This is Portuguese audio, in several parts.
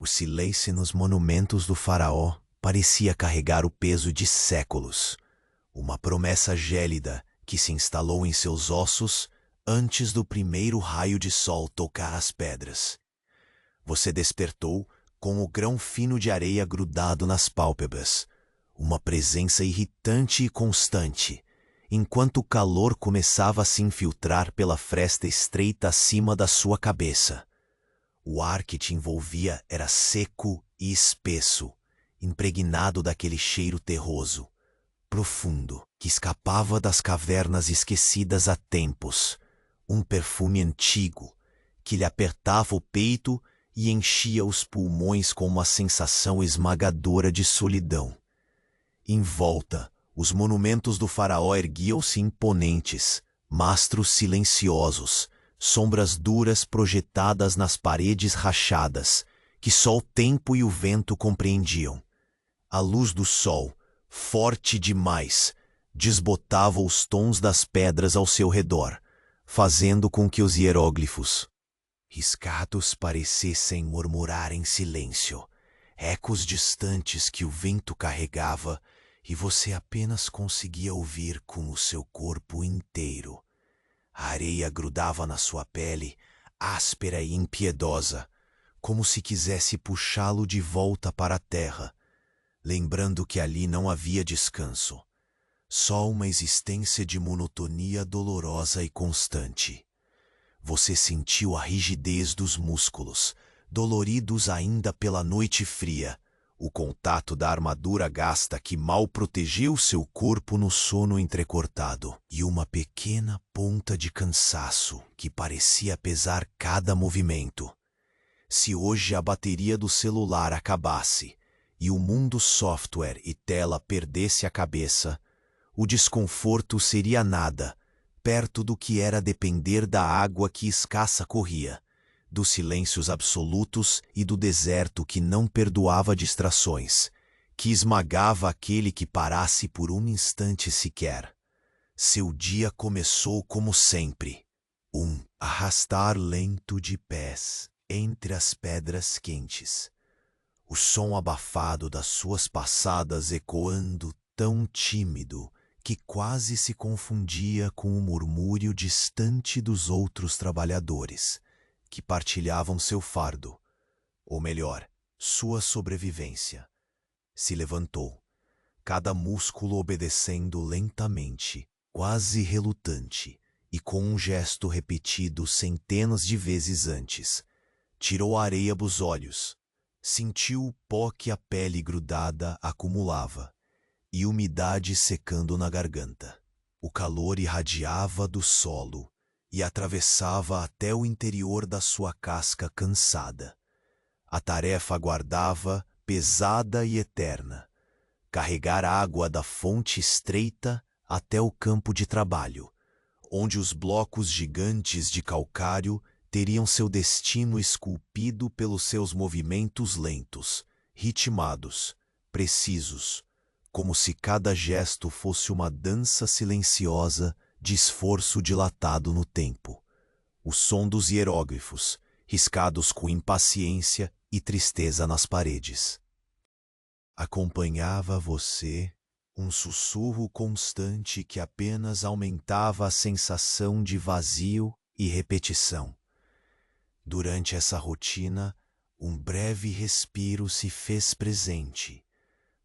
silêncio nos monumentos do faraó parecia carregar o peso de séculos, uma promessa gélida que se instalou em seus ossos antes do primeiro raio de sol tocar as pedras. Você despertou com o grão fino de areia grudado nas pálpebras, uma presença irritante e constante, enquanto o calor começava a se infiltrar pela fresta estreita acima da sua cabeça. O ar que te envolvia era seco e espesso, impregnado daquele cheiro terroso, profundo, que escapava das cavernas esquecidas há tempos, um perfume antigo que lhe apertava o peito e enchia os pulmões com uma sensação esmagadora de solidão. Em volta, os monumentos do faraó erguiam-se imponentes, mastros silenciosos, sombras duras projetadas nas paredes rachadas, que só o tempo e o vento compreendiam. A luz do sol, forte demais, desbotava os tons das pedras ao seu redor, fazendo com que os hieróglifos riscados parecessem murmurar em silêncio, ecos distantes que o vento carregava e você apenas conseguia ouvir com o seu corpo inteiro. A areia grudava na sua pele, áspera e impiedosa, como se quisesse puxá-lo de volta para a terra, lembrando que ali não havia descanso, só uma existência de monotonia dolorosa e constante. Você sentiu a rigidez dos músculos, doloridos ainda pela noite fria, o contato da armadura gasta que mal protegeu seu corpo no sono entrecortado, e uma pequena ponta de cansaço que parecia pesar cada movimento. Se hoje a bateria do celular acabasse e o mundo software e tela perdesse a cabeça, o desconforto seria nada, perto do que era depender da água que escassa corria, dos silêncios absolutos e do deserto que não perdoava distrações, que esmagava aquele que parasse por um instante sequer. Seu dia começou como sempre, um arrastar lento de pés entre as pedras quentes, o som abafado das suas passadas ecoando tão tímido que quase se confundia com o murmúrio distante dos outros trabalhadores, que partilhavam seu fardo, ou melhor, sua sobrevivência. Se levantou, cada músculo obedecendo lentamente, quase relutante, e com um gesto repetido centenas de vezes antes. Tirou a areia dos olhos, sentiu o pó que a pele grudada acumulava, e umidade secando na garganta. O calor irradiava do solo e atravessava até o interior da sua casca cansada. A tarefa aguardava, pesada e eterna, carregar água da fonte estreita até o campo de trabalho, onde os blocos gigantes de calcário teriam seu destino esculpido pelos seus movimentos lentos, ritmados, precisos, como se cada gesto fosse uma dança silenciosa de esforço dilatado no tempo. O som dos hieróglifos, riscados com impaciência e tristeza nas paredes. Acompanhava você um sussurro constante que apenas aumentava a sensação de vazio e repetição. Durante essa rotina, um breve respiro se fez presente.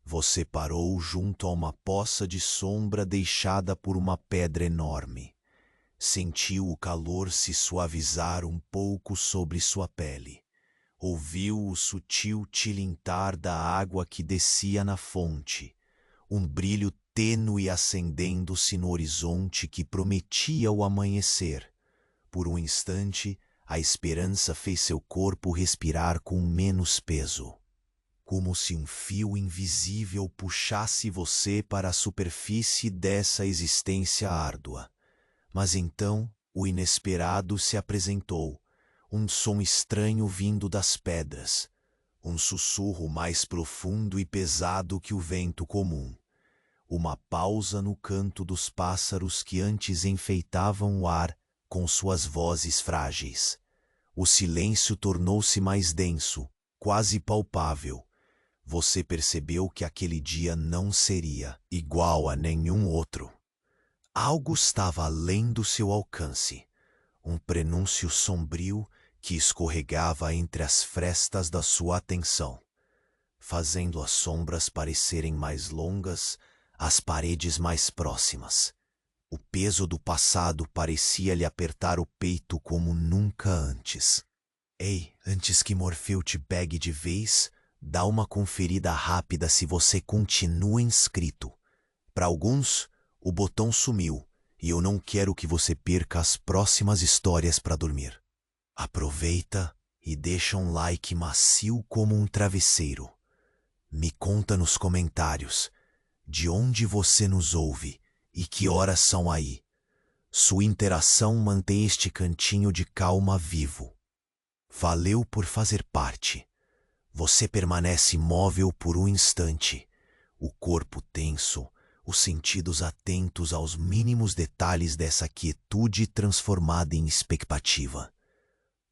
Você parou junto a uma poça de sombra deixada por uma pedra enorme. Sentiu o calor se suavizar um pouco sobre sua pele. Ouviu o sutil tilintar da água que descia na fonte, um brilho tênue acendendo-se no horizonte que prometia o amanhecer. Por um instante, a esperança fez seu corpo respirar com menos peso, como se um fio invisível puxasse você para a superfície dessa existência árdua. Mas então o inesperado se apresentou, um som estranho vindo das pedras, um sussurro mais profundo e pesado que o vento comum, uma pausa no canto dos pássaros que antes enfeitavam o ar com suas vozes frágeis. O silêncio tornou-se mais denso, quase palpável, você percebeu que aquele dia não seria igual a nenhum outro. Algo estava além do seu alcance, um prenúncio sombrio que escorregava entre as frestas da sua atenção, fazendo as sombras parecerem mais longas, as paredes mais próximas. O peso do passado parecia lhe apertar o peito como nunca antes. Ei, antes que Morfeu te pegue de vez, dá uma conferida rápida se você continua inscrito. Para alguns, o botão sumiu e eu não quero que você perca as próximas histórias para dormir. Aproveita e deixa um like macio como um travesseiro. Me conta nos comentários de onde você nos ouve e que horas são aí. Sua interação mantém este cantinho de calma vivo. Valeu por fazer parte. Você permanece imóvel por um instante, o corpo tenso, os sentidos atentos aos mínimos detalhes dessa quietude transformada em expectativa.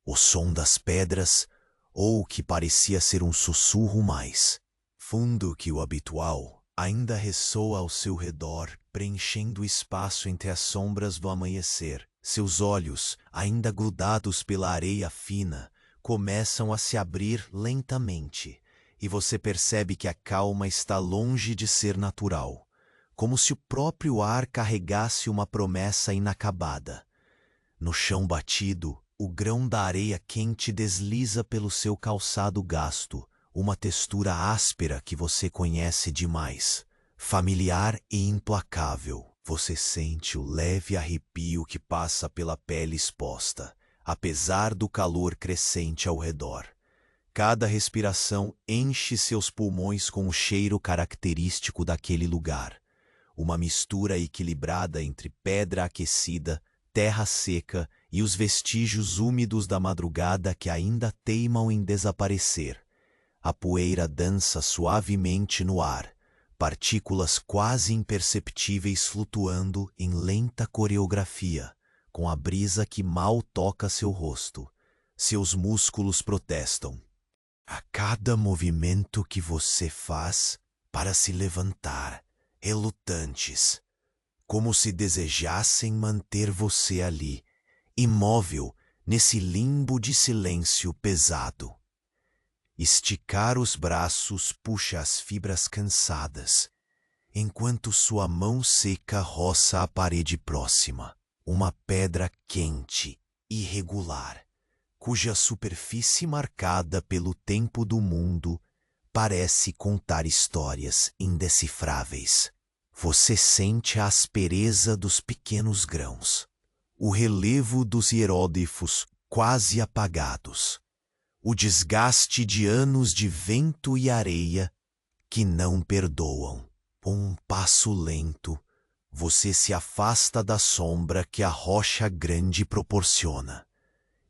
O som das pedras, ou o que parecia ser um sussurro mais fundo que o habitual, ainda ressoa ao seu redor, preenchendo o espaço entre as sombras do amanhecer. Seus olhos, ainda grudados pela areia fina, começam a se abrir lentamente, e você percebe que a calma está longe de ser natural, como se o próprio ar carregasse uma promessa inacabada. No chão batido, o grão da areia quente desliza pelo seu calçado gasto, uma textura áspera que você conhece demais, familiar e implacável. Você sente o leve arrepio que passa pela pele exposta, apesar do calor crescente ao redor. Cada respiração enche seus pulmões com o cheiro característico daquele lugar, uma mistura equilibrada entre pedra aquecida, terra seca e os vestígios úmidos da madrugada que ainda teimam em desaparecer. A poeira dança suavemente no ar, partículas quase imperceptíveis flutuando em lenta coreografia, com a brisa que mal toca seu rosto. Seus músculos protestam. A cada movimento que você faz para se levantar, relutantes, como se desejassem manter você ali, imóvel, nesse limbo de silêncio pesado. Esticar os braços puxa as fibras cansadas, enquanto sua mão seca roça a parede próxima, uma pedra quente, irregular, cuja superfície marcada pelo tempo do mundo parece contar histórias indecifráveis. Você sente a aspereza dos pequenos grãos, o relevo dos hieróglifos quase apagados, o desgaste de anos de vento e areia que não perdoam. Com um passo lento, você se afasta da sombra que a rocha grande proporciona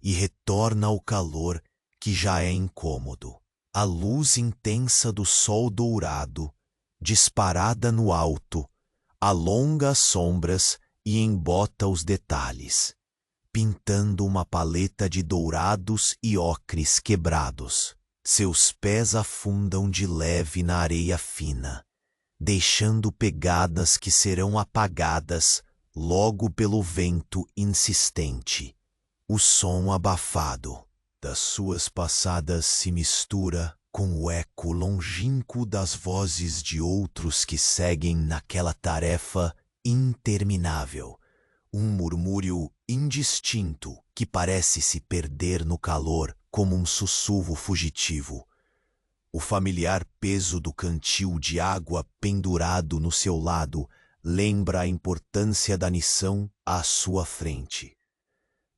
e retorna ao calor que já é incômodo. A luz intensa do sol dourado, disparada no alto, alonga as sombras e embota os detalhes, pintando uma paleta de dourados e ocres quebrados. Seus pés afundam de leve na areia fina, deixando pegadas que serão apagadas logo pelo vento insistente. O som abafado das suas passadas se mistura com o eco longínquo das vozes de outros que seguem naquela tarefa interminável. Um murmúrio indistinto que parece se perder no calor como um sussurro fugitivo. O familiar peso do cantil de água pendurado no seu lado lembra a importância da missão à sua frente.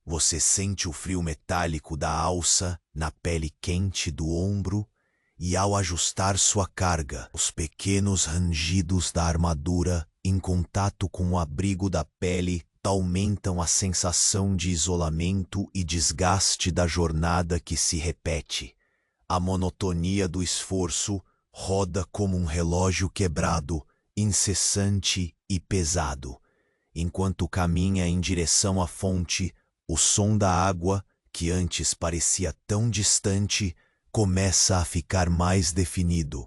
Você sente o frio metálico da alça na pele quente do ombro e, ao ajustar sua carga, os pequenos rangidos da armadura em contato com o abrigo da pele aumentam a sensação de isolamento e desgaste da jornada que se repete. A monotonia do esforço roda como um relógio quebrado, incessante e pesado. Enquanto caminha em direção à fonte, o som da água, que antes parecia tão distante, começa a ficar mais definido.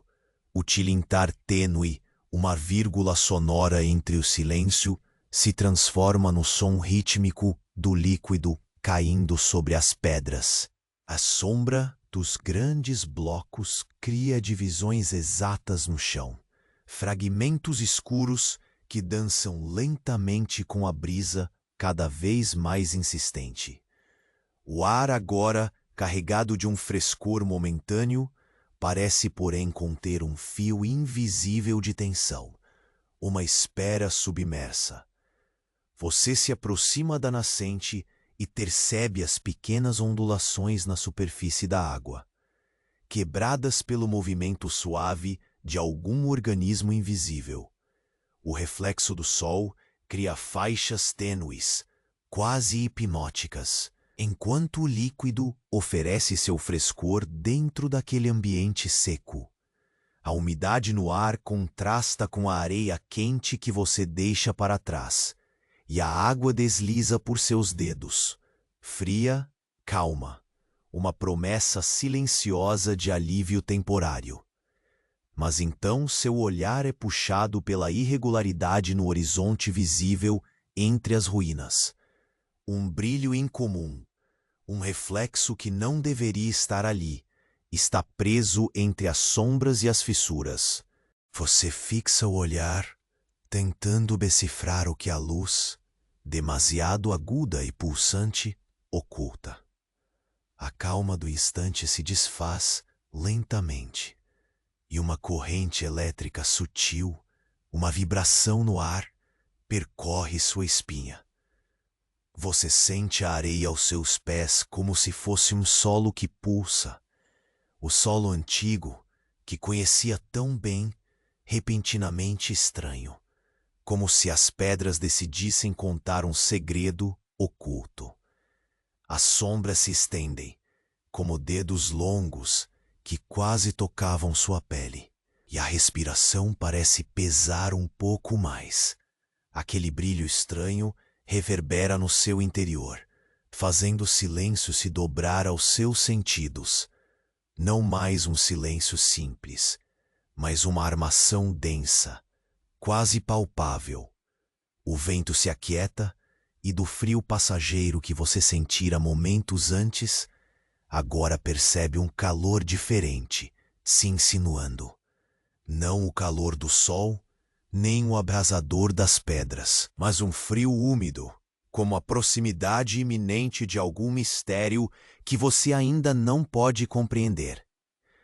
O tilintar tênue, uma vírgula sonora entre o silêncio, se transforma no som rítmico do líquido caindo sobre as pedras. A sombra dos grandes blocos cria divisões exatas no chão, fragmentos escuros que dançam lentamente com a brisa cada vez mais insistente. O ar agora, carregado de um frescor momentâneo, parece, porém, conter um fio invisível de tensão, uma espera submersa. Você se aproxima da nascente e percebe as pequenas ondulações na superfície da água, quebradas pelo movimento suave de algum organismo invisível. O reflexo do sol cria faixas tênues, quase hipnóticas, enquanto o líquido oferece seu frescor dentro daquele ambiente seco. A umidade no ar contrasta com a areia quente que você deixa para trás, e a água desliza por seus dedos, fria, calma, uma promessa silenciosa de alívio temporário. Mas então seu olhar é puxado pela irregularidade no horizonte visível entre as ruínas. Um brilho incomum, um reflexo que não deveria estar ali, está preso entre as sombras e as fissuras. Você fixa o olhar, tentando decifrar o que a luz, demasiado aguda e pulsante, oculta. A calma do instante se desfaz lentamente, e uma corrente elétrica sutil, uma vibração no ar, percorre sua espinha. Você sente a areia aos seus pés como se fosse um solo que pulsa. O solo antigo, que conhecia tão bem, repentinamente estranho, como se as pedras decidissem contar um segredo oculto. As sombras se estendem, como dedos longos que quase tocavam sua pele, e a respiração parece pesar um pouco mais. Aquele brilho estranho reverbera no seu interior, fazendo o silêncio se dobrar aos seus sentidos. Não mais um silêncio simples, mas uma armação densa, quase palpável. O vento se aquieta e do frio passageiro que você sentira momentos antes, agora percebe um calor diferente se insinuando. Não o calor do sol, nem o abrasador das pedras, mas um frio úmido, como a proximidade iminente de algum mistério que você ainda não pode compreender.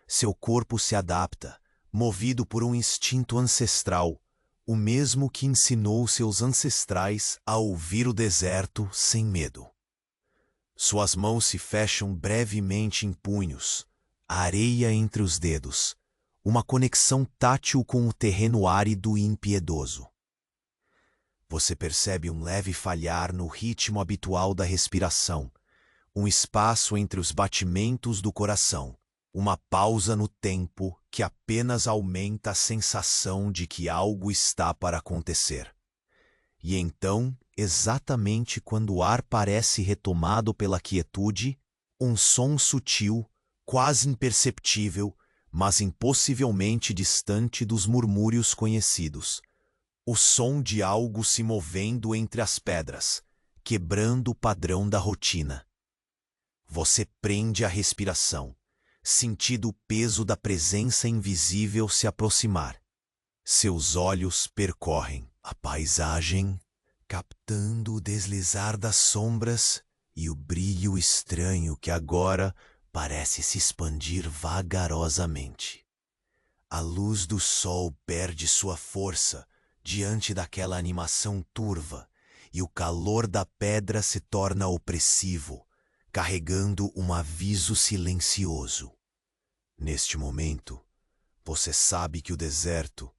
Seu corpo se adapta, movido por um instinto ancestral, o mesmo que ensinou seus ancestrais a ouvir o deserto sem medo. Suas mãos se fecham brevemente em punhos, a areia entre os dedos, uma conexão tátil com o terreno árido e impiedoso. Você percebe um leve falhar no ritmo habitual da respiração, um espaço entre os batimentos do coração, uma pausa no tempo que apenas aumenta a sensação de que algo está para acontecer. E então, exatamente quando o ar parece retomado pela quietude, um som sutil, quase imperceptível, mas impossivelmente distante dos murmúrios conhecidos. O som de algo se movendo entre as pedras, quebrando o padrão da rotina. Você prende a respiração, sentindo o peso da presença invisível se aproximar. Seus olhos percorrem a paisagem, captando o deslizar das sombras e o brilho estranho que agora parece se expandir vagarosamente. A luz do sol perde sua força diante daquela animação turva, e o calor da pedra se torna opressivo, carregando um aviso silencioso. Neste momento, você sabe que o deserto,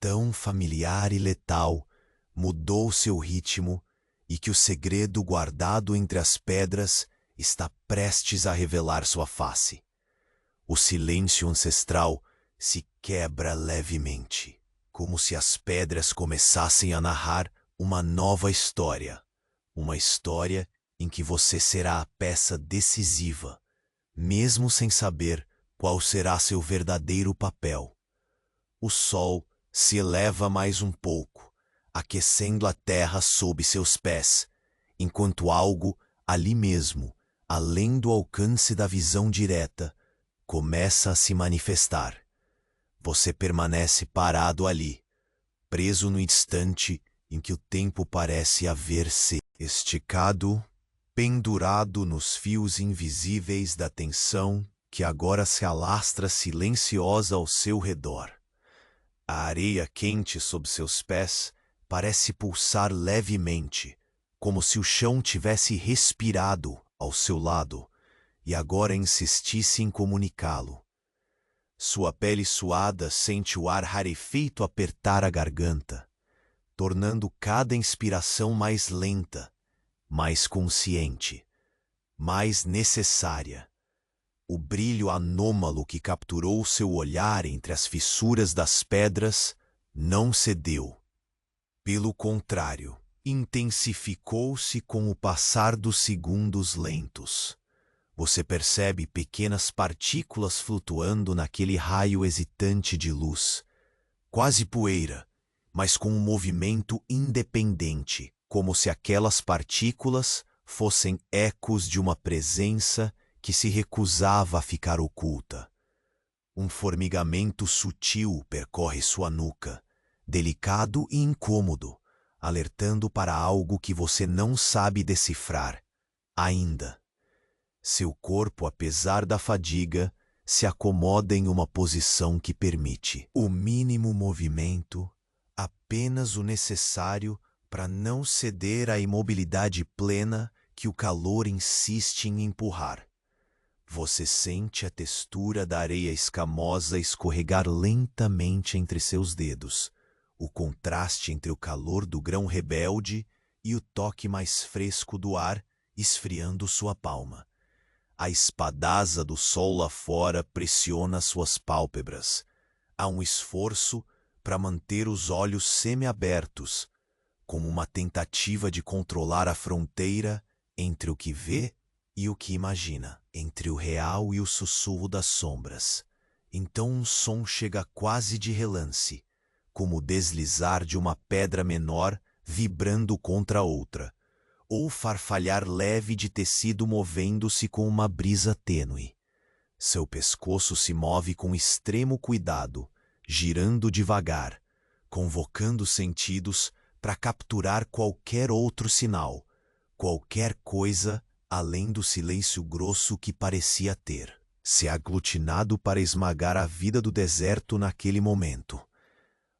tão familiar e letal, mudou seu ritmo e que o segredo guardado entre as pedras está prestes a revelar sua face. O silêncio ancestral se quebra levemente, como se as pedras começassem a narrar uma nova história, uma história em que você será a peça decisiva, mesmo sem saber qual será seu verdadeiro papel. O sol se eleva mais um pouco, aquecendo a terra sob seus pés, enquanto algo ali mesmo, além do alcance da visão direta, começa a se manifestar. Você permanece parado ali, preso no instante em que o tempo parece haver-se esticado, pendurado nos fios invisíveis da tensão que agora se alastra silenciosa ao seu redor. A areia quente sob seus pés parece pulsar levemente, como se o chão tivesse respirado ao seu lado e agora insistisse em comunicá-lo. Sua pele suada sente o ar rarefeito apertar a garganta, tornando cada inspiração mais lenta, mais consciente, mais necessária. O brilho anômalo que capturou seu olhar entre as fissuras das pedras não cedeu. Pelo contrário, intensificou-se com o passar dos segundos lentos. Você percebe pequenas partículas flutuando naquele raio hesitante de luz, quase poeira, mas com um movimento independente, como se aquelas partículas fossem ecos de uma presença que se recusava a ficar oculta. Um formigamento sutil percorre sua nuca, delicado e incômodo, alertando para algo que você não sabe decifrar ainda. Seu corpo, apesar da fadiga, se acomoda em uma posição que permite o mínimo movimento, apenas o necessário para não ceder à imobilidade plena que o calor insiste em empurrar. Você sente a textura da areia escamosa escorregar lentamente entre seus dedos, o contraste entre o calor do grão rebelde e o toque mais fresco do ar esfriando sua palma. A espadaza do sol lá fora pressiona suas pálpebras. Há um esforço para manter os olhos semiabertos, como uma tentativa de controlar a fronteira entre o que vê e o que imagina, entre o real e o sussurro das sombras. Então um som chega quase de relance, como o deslizar de uma pedra menor vibrando contra outra, ou farfalhar leve de tecido movendo-se com uma brisa tênue. Seu pescoço se move com extremo cuidado, girando devagar, convocando os sentidos para capturar qualquer outro sinal, qualquer coisa além do silêncio grosso que parecia ter se aglutinado para esmagar a vida do deserto naquele momento.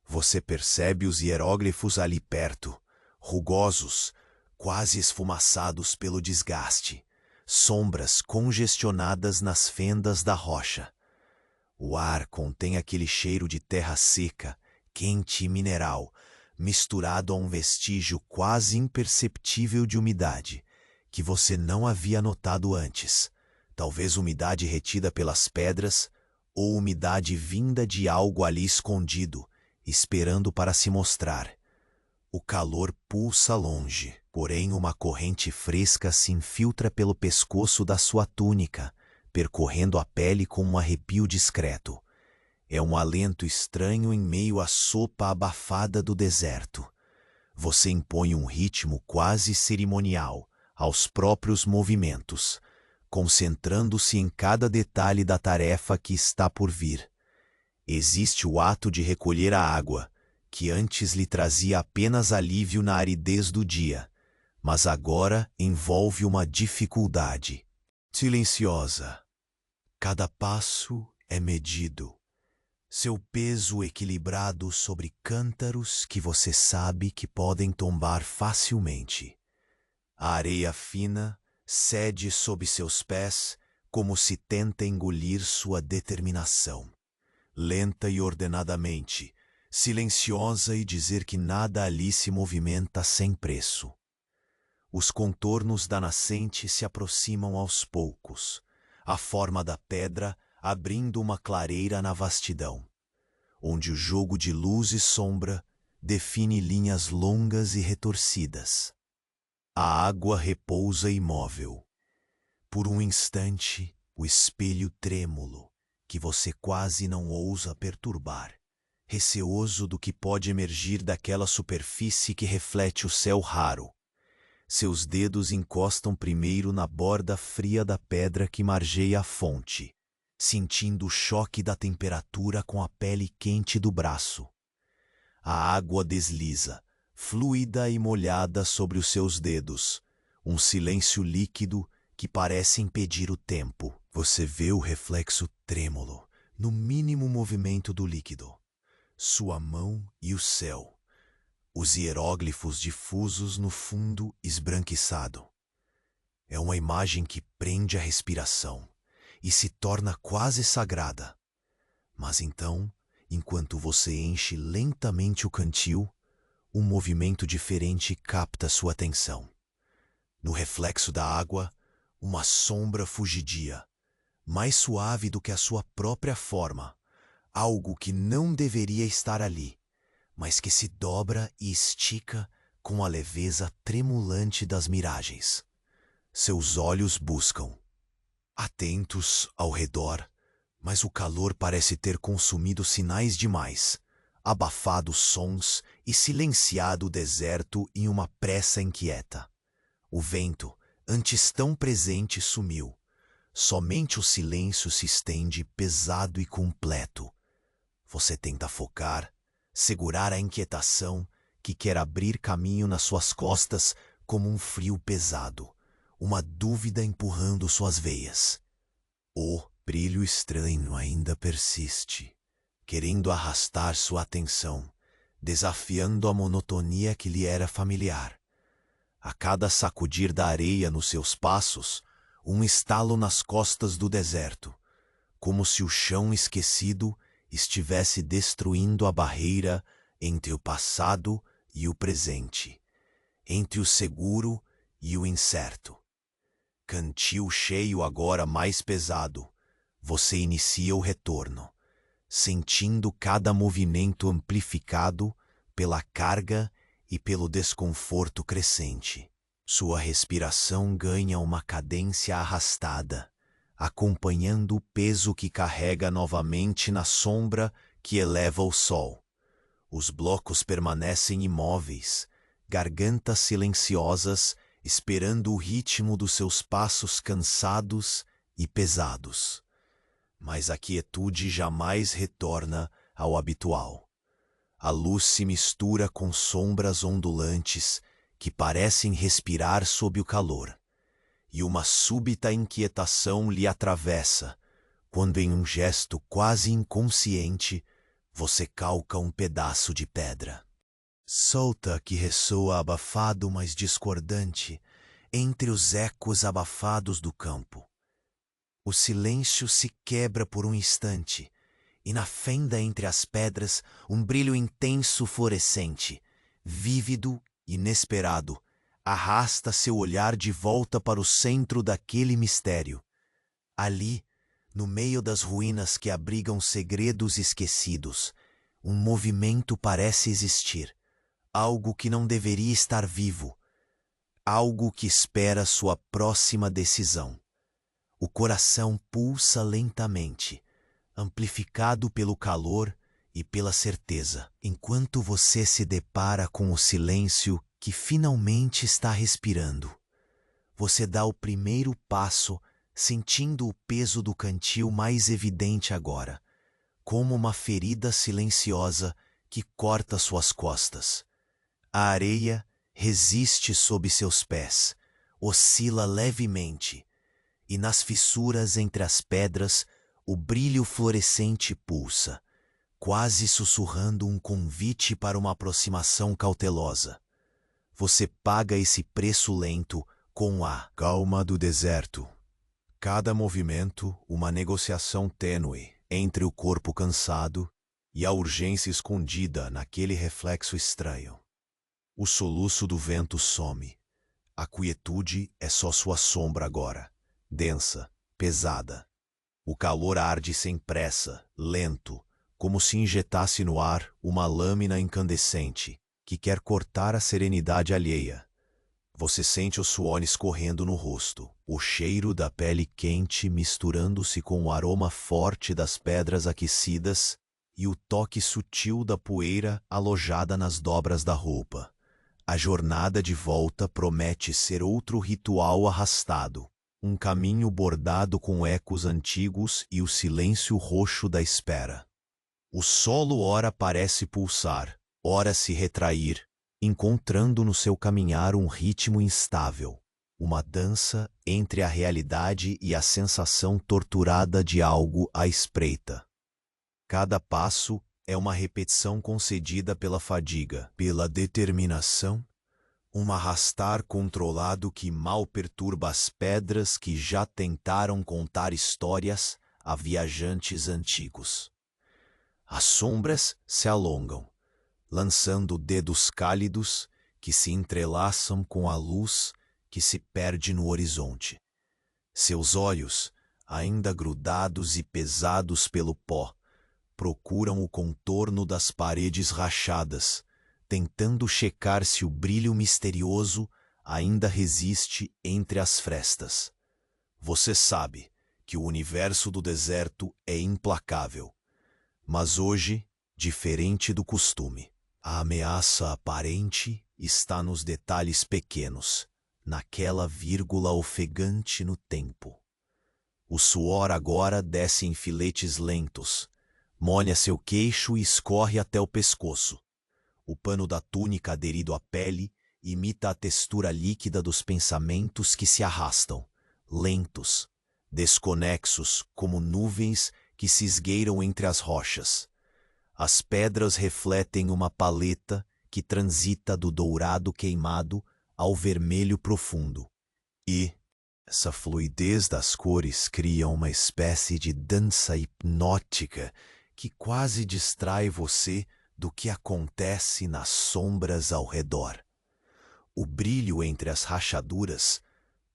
Você percebe os hieróglifos ali perto, rugosos, quase esfumaçados pelo desgaste, sombras congestionadas nas fendas da rocha. O ar contém aquele cheiro de terra seca, quente e mineral, misturado a um vestígio quase imperceptível de umidade, que você não havia notado antes. Talvez umidade retida pelas pedras, ou umidade vinda de algo ali escondido, esperando para se mostrar. O calor pulsa longe, porém uma corrente fresca se infiltra pelo pescoço da sua túnica, percorrendo a pele com um arrepio discreto. É um alento estranho em meio à sopa abafada do deserto. Você impõe um ritmo quase cerimonial aos próprios movimentos, concentrando-se em cada detalhe da tarefa que está por vir. Existe o ato de recolher a água, que antes lhe trazia apenas alívio na aridez do dia, mas agora envolve uma dificuldade silenciosa. Cada passo é medido, seu peso equilibrado sobre cântaros que você sabe que podem tombar facilmente. A areia fina cede sob seus pés como se tenta engolir sua determinação. Lenta e ordenadamente, silenciosa e dizer que nada ali se movimenta sem preço. Os contornos da nascente se aproximam aos poucos, a forma da pedra abrindo uma clareira na vastidão, onde o jogo de luz e sombra define linhas longas e retorcidas. A água repousa imóvel. Por um instante, o espelho trêmulo, que você quase não ousa perturbar, receoso do que pode emergir daquela superfície que reflete o céu raro. Seus dedos encostam primeiro na borda fria da pedra que margeia a fonte, sentindo o choque da temperatura com a pele quente do braço. A água desliza, fluida e molhada sobre os seus dedos, um silêncio líquido que parece impedir o tempo. Você vê o reflexo trêmulo, no mínimo movimento do líquido. Sua mão e o céu. Os hieróglifos difusos no fundo esbranquiçado. É uma imagem que prende a respiração e se torna quase sagrada. Mas então, enquanto você enche lentamente o cantil, um movimento diferente capta sua atenção. No reflexo da água, uma sombra fugidia, mais suave do que a sua própria forma, algo que não deveria estar ali, mas que se dobra e estica com a leveza tremulante das miragens. Seus olhos buscam, atentos ao redor, mas o calor parece ter consumido sinais demais, abafado sons e silenciado o deserto em uma pressa inquieta. O vento, antes tão presente, sumiu. Somente o silêncio se estende pesado e completo. Você tenta focar, segurar a inquietação que quer abrir caminho nas suas costas como um frio pesado, uma dúvida empurrando suas veias. O brilho estranho ainda persiste, querendo arrastar sua atenção, desafiando a monotonia que lhe era familiar. A cada sacudir da areia nos seus passos, um estalo nas costas do deserto, como se o chão esquecido estivesse destruindo a barreira entre o passado e o presente, entre o seguro e o incerto. Cantil cheio agora mais pesado, você inicia o retorno, sentindo cada movimento amplificado pela carga e pelo desconforto crescente. Sua respiração ganha uma cadência arrastada, acompanhando o peso que carrega novamente na sombra que eleva o sol. Os blocos permanecem imóveis, gargantas silenciosas, esperando o ritmo dos seus passos cansados e pesados. Mas a quietude jamais retorna ao habitual. A luz se mistura com sombras ondulantes que parecem respirar sob o calor, e uma súbita inquietação lhe atravessa, quando em um gesto quase inconsciente, você calca um pedaço de pedra. Solta que ressoa abafado, mas discordante, entre os ecos abafados do campo. O silêncio se quebra por um instante, e na fenda entre as pedras um brilho intenso fluorescente, vívido, inesperado, arrasta seu olhar de volta para o centro daquele mistério. Ali, no meio das ruínas que abrigam segredos esquecidos, um movimento parece existir, algo que não deveria estar vivo, algo que espera sua próxima decisão. O coração pulsa lentamente, amplificado pelo calor e pela certeza, enquanto você se depara com o silêncio que finalmente está respirando. Você dá o primeiro passo, sentindo o peso do cantil mais evidente agora, como uma ferida silenciosa que corta suas costas. A areia resiste sob seus pés, oscila levemente, e nas fissuras entre as pedras o brilho fluorescente pulsa, quase sussurrando um convite para uma aproximação cautelosa. Você paga esse preço lento com a calma do deserto. Cada movimento, uma negociação tênue entre o corpo cansado e a urgência escondida naquele reflexo estranho. O soluço do vento some. A quietude é só sua sombra agora, densa, pesada. O calor arde sem pressa, lento, como se injetasse no ar uma lâmina incandescente que quer cortar a serenidade alheia. Você sente o suor escorrendo no rosto, o cheiro da pele quente misturando-se com o aroma forte das pedras aquecidas e o toque sutil da poeira alojada nas dobras da roupa. A jornada de volta promete ser outro ritual arrastado, um caminho bordado com ecos antigos e o silêncio roxo da espera. O solo ora parece pulsar, ora se retrair, encontrando no seu caminhar um ritmo instável, uma dança entre a realidade e a sensação torturada de algo à espreita. Cada passo é uma repetição concedida pela fadiga, pela determinação, um arrastar controlado que mal perturba as pedras que já tentaram contar histórias a viajantes antigos. As sombras se alongam, lançando dedos cálidos que se entrelaçam com a luz que se perde no horizonte. Seus olhos, ainda grudados e pesados pelo pó, procuram o contorno das paredes rachadas, tentando checar se o brilho misterioso ainda resiste entre as frestas. Você sabe que o universo do deserto é implacável, mas hoje, diferente do costume, a ameaça aparente está nos detalhes pequenos, naquela vírgula ofegante no tempo. O suor agora desce em filetes lentos, molha seu queixo e escorre até o pescoço. O pano da túnica aderido à pele imita a textura líquida dos pensamentos que se arrastam, lentos, desconexos como nuvens que se esgueiram entre as rochas. As pedras refletem uma paleta que transita do dourado queimado ao vermelho profundo. E essa fluidez das cores cria uma espécie de dança hipnótica que quase distrai você do que acontece nas sombras ao redor. O brilho entre as rachaduras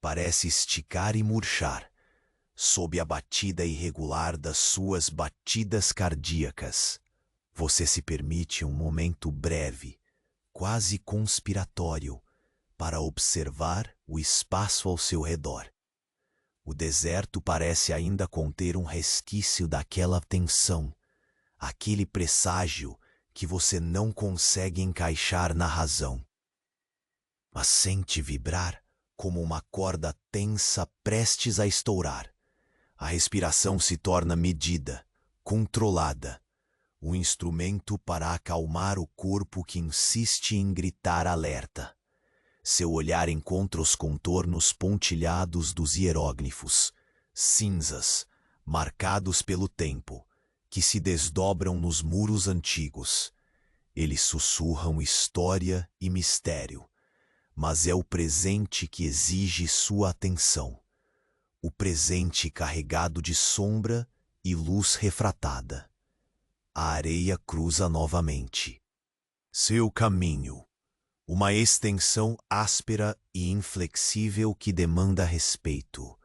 parece esticar e murchar, sob a batida irregular das suas batidas cardíacas. Você se permite um momento breve, quase conspiratório, para observar o espaço ao seu redor. O deserto parece ainda conter um resquício daquela tensão, aquele presságio que você não consegue encaixar na razão, mas sente vibrar como uma corda tensa prestes a estourar. A respiração se torna medida, controlada, um instrumento para acalmar o corpo que insiste em gritar alerta. Seu olhar encontra os contornos pontilhados dos hieróglifos, cinzas, marcados pelo tempo, que se desdobram nos muros antigos. Eles sussurram história e mistério, mas é o presente que exige sua atenção. O presente carregado de sombra e luz refratada. A areia cruza novamente. Seu caminho, uma extensão áspera e inflexível que demanda respeito.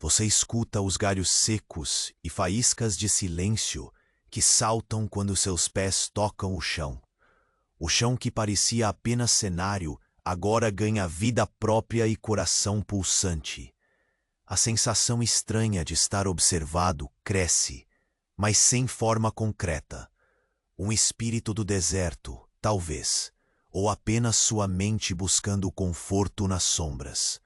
Você escuta os galhos secos e faíscas de silêncio que saltam quando seus pés tocam o chão. O chão que parecia apenas cenário agora ganha vida própria e coração pulsante. A sensação estranha de estar observado cresce, mas sem forma concreta. Um espírito do deserto, talvez, ou apenas sua mente buscando conforto nas sombras.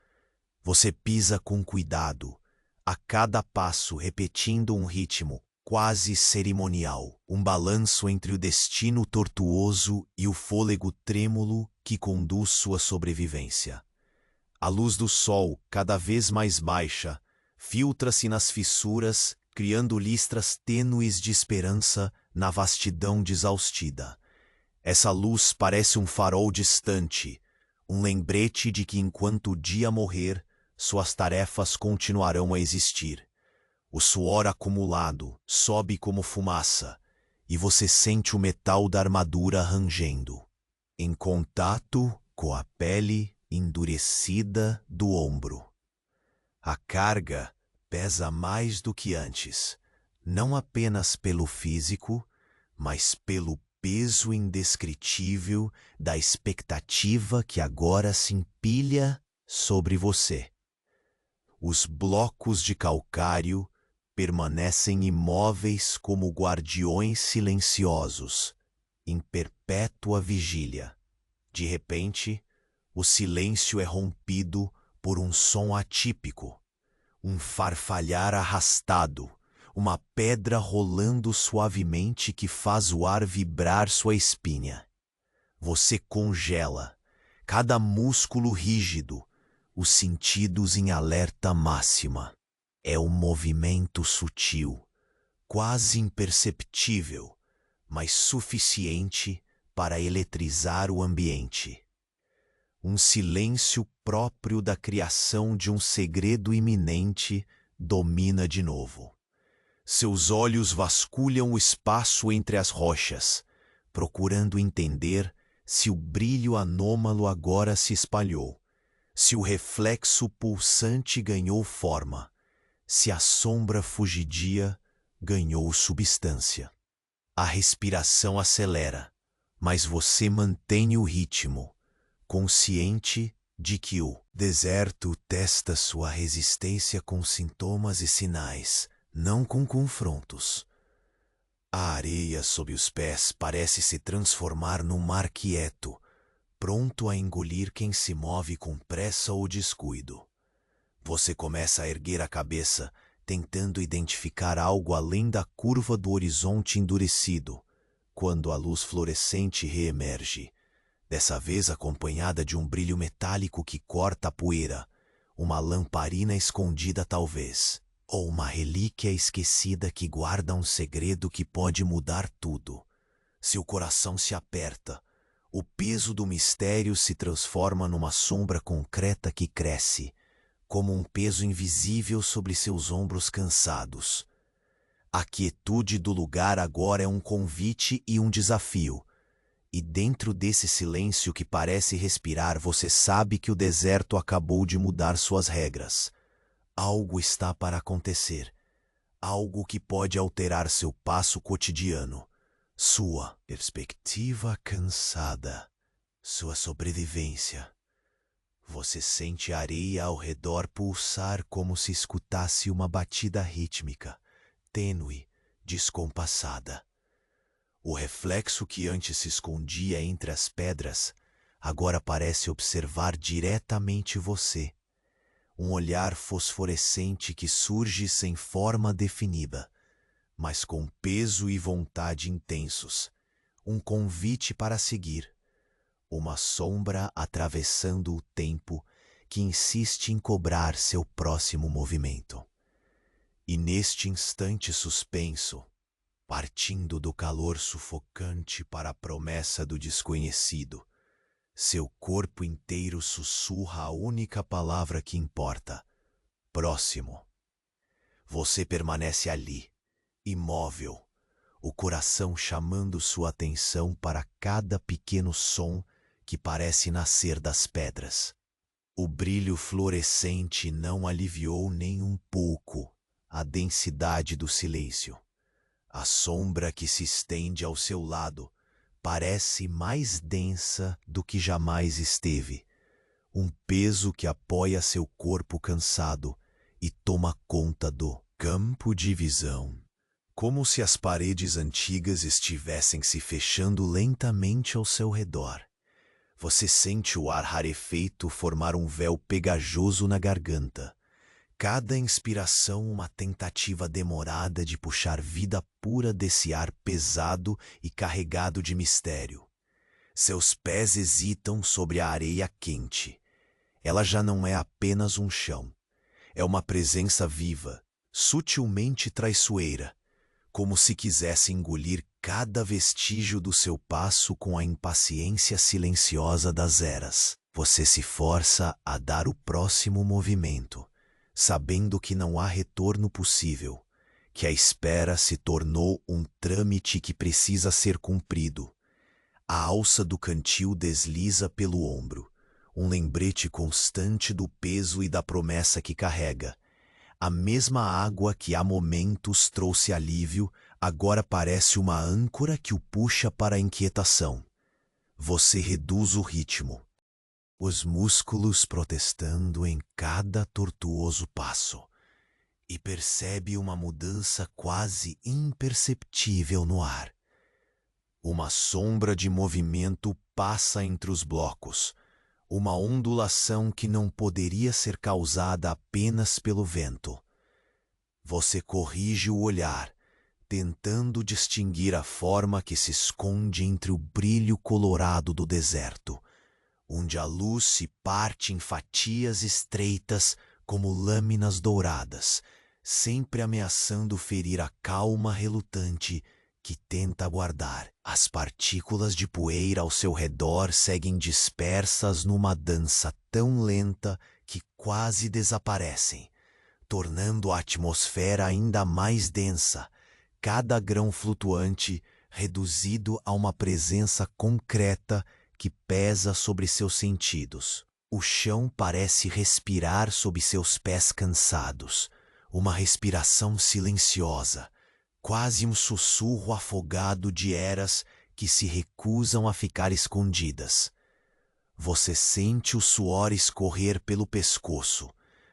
Você pisa com cuidado, a cada passo repetindo um ritmo quase cerimonial, um balanço entre o destino tortuoso e o fôlego trêmulo que conduz sua sobrevivência. A luz do sol, cada vez mais baixa, filtra-se nas fissuras, criando listras tênues de esperança na vastidão desaustida. Essa luz parece um farol distante, um lembrete de que enquanto o dia morrer, suas tarefas continuarão a existir. O suor acumulado sobe como fumaça, e você sente o metal da armadura rangendo, em contato com a pele endurecida do ombro. A carga pesa mais do que antes, não apenas pelo físico, mas pelo peso indescritível da expectativa que agora se empilha sobre você. Os blocos de calcário permanecem imóveis como guardiões silenciosos, em perpétua vigília. De repente, o silêncio é rompido por um som atípico, um farfalhar arrastado, uma pedra rolando suavemente que faz o ar vibrar sua espinha. Você congela, cada músculo rígido, os sentidos em alerta máxima. É um movimento sutil, quase imperceptível, mas suficiente para eletrizar o ambiente. Um silêncio próprio da criação de um segredo iminente domina de novo. Seus olhos vasculham o espaço entre as rochas, procurando entender se o brilho anômalo agora se espalhou, se o reflexo pulsante ganhou forma, se a sombra fugidia ganhou substância. A respiração acelera, mas você mantém o ritmo, consciente de que o deserto testa sua resistência com sintomas e sinais, não com confrontos. A areia sob os pés parece se transformar num mar quieto, pronto a engolir quem se move com pressa ou descuido. Você começa a erguer a cabeça, tentando identificar algo além da curva do horizonte endurecido, quando a luz fluorescente reemerge, dessa vez acompanhada de um brilho metálico que corta a poeira, uma lamparina escondida talvez, ou uma relíquia esquecida que guarda um segredo que pode mudar tudo. Seu coração se aperta, o peso do mistério se transforma numa sombra concreta que cresce, como um peso invisível sobre seus ombros cansados. A quietude do lugar agora é um convite e um desafio, e dentro desse silêncio que parece respirar, você sabe que o deserto acabou de mudar suas regras. Algo está para acontecer, algo que pode alterar seu passo cotidiano, sua perspectiva cansada, sua sobrevivência. Você sente a areia ao redor pulsar como se escutasse uma batida rítmica, tênue, descompassada. O reflexo que antes se escondia entre as pedras, agora parece observar diretamente você. Um olhar fosforescente que surge sem forma definida, mas com peso e vontade intensos. Um convite para seguir. Uma sombra atravessando o tempo que insiste em cobrar seu próximo movimento. E neste instante suspenso, partindo do calor sufocante para a promessa do desconhecido, seu corpo inteiro sussurra a única palavra que importa: próximo. Você permanece ali, imóvel, o coração chamando sua atenção para cada pequeno som que parece nascer das pedras. O brilho fluorescente não aliviou nem um pouco a densidade do silêncio. A sombra que se estende ao seu lado parece mais densa do que jamais esteve. Um peso que apoia seu corpo cansado e toma conta do campo de visão, como se as paredes antigas estivessem se fechando lentamente ao seu redor. Você sente o ar rarefeito formar um véu pegajoso na garganta. Cada inspiração uma tentativa demorada de puxar vida pura desse ar pesado e carregado de mistério. Seus pés hesitam sobre a areia quente. Ela já não é apenas um chão. É uma presença viva, sutilmente traiçoeira, como se quisesse engolir cada vestígio do seu passo com a impaciência silenciosa das eras. Você se força a dar o próximo movimento, sabendo que não há retorno possível, que a espera se tornou um trâmite que precisa ser cumprido. A alça do cantil desliza pelo ombro, um lembrete constante do peso e da promessa que carrega. A mesma água que há momentos trouxe alívio, agora parece uma âncora que o puxa para a inquietação. Você reduz o ritmo, os músculos protestando em cada tortuoso passo, e percebe uma mudança quase imperceptível no ar. Uma sombra de movimento passa entre os blocos, uma ondulação que não poderia ser causada apenas pelo vento. Você corrige o olhar, tentando distinguir a forma que se esconde entre o brilho colorado do deserto, onde a luz se parte em fatias estreitas como lâminas douradas, sempre ameaçando ferir a calma relutante que tenta guardar. As partículas de poeira ao seu redor seguem dispersas numa dança tão lenta que quase desaparecem, tornando a atmosfera ainda mais densa, cada grão flutuante reduzido a uma presença concreta que pesa sobre seus sentidos. O chão parece respirar sob seus pés cansados, uma respiração silenciosa, quase um sussurro afogado de eras que se recusam a ficar escondidas. Você sente o suor escorrer pelo pescoço,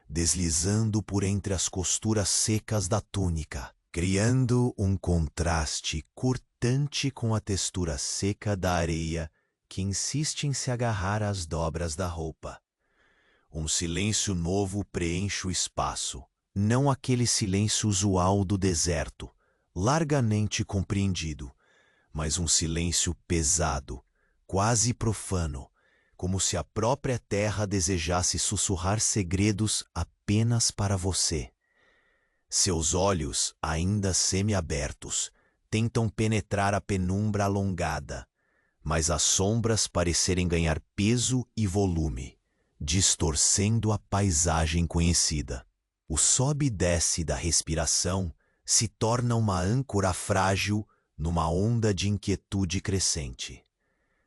deslizando por entre as costuras secas da túnica, criando um contraste cortante com a textura seca da areia que insiste em se agarrar às dobras da roupa. Um silêncio novo preenche o espaço, não aquele silêncio usual do deserto, largamente compreendido, mas um silêncio pesado, quase profano, como se a própria terra desejasse sussurrar segredos apenas para você. Seus olhos, ainda semiabertos, tentam penetrar a penumbra alongada, mas as sombras parecerem ganhar peso e volume, distorcendo a paisagem conhecida. O sobe e desce da respiração se torna uma âncora frágil numa onda de inquietude crescente.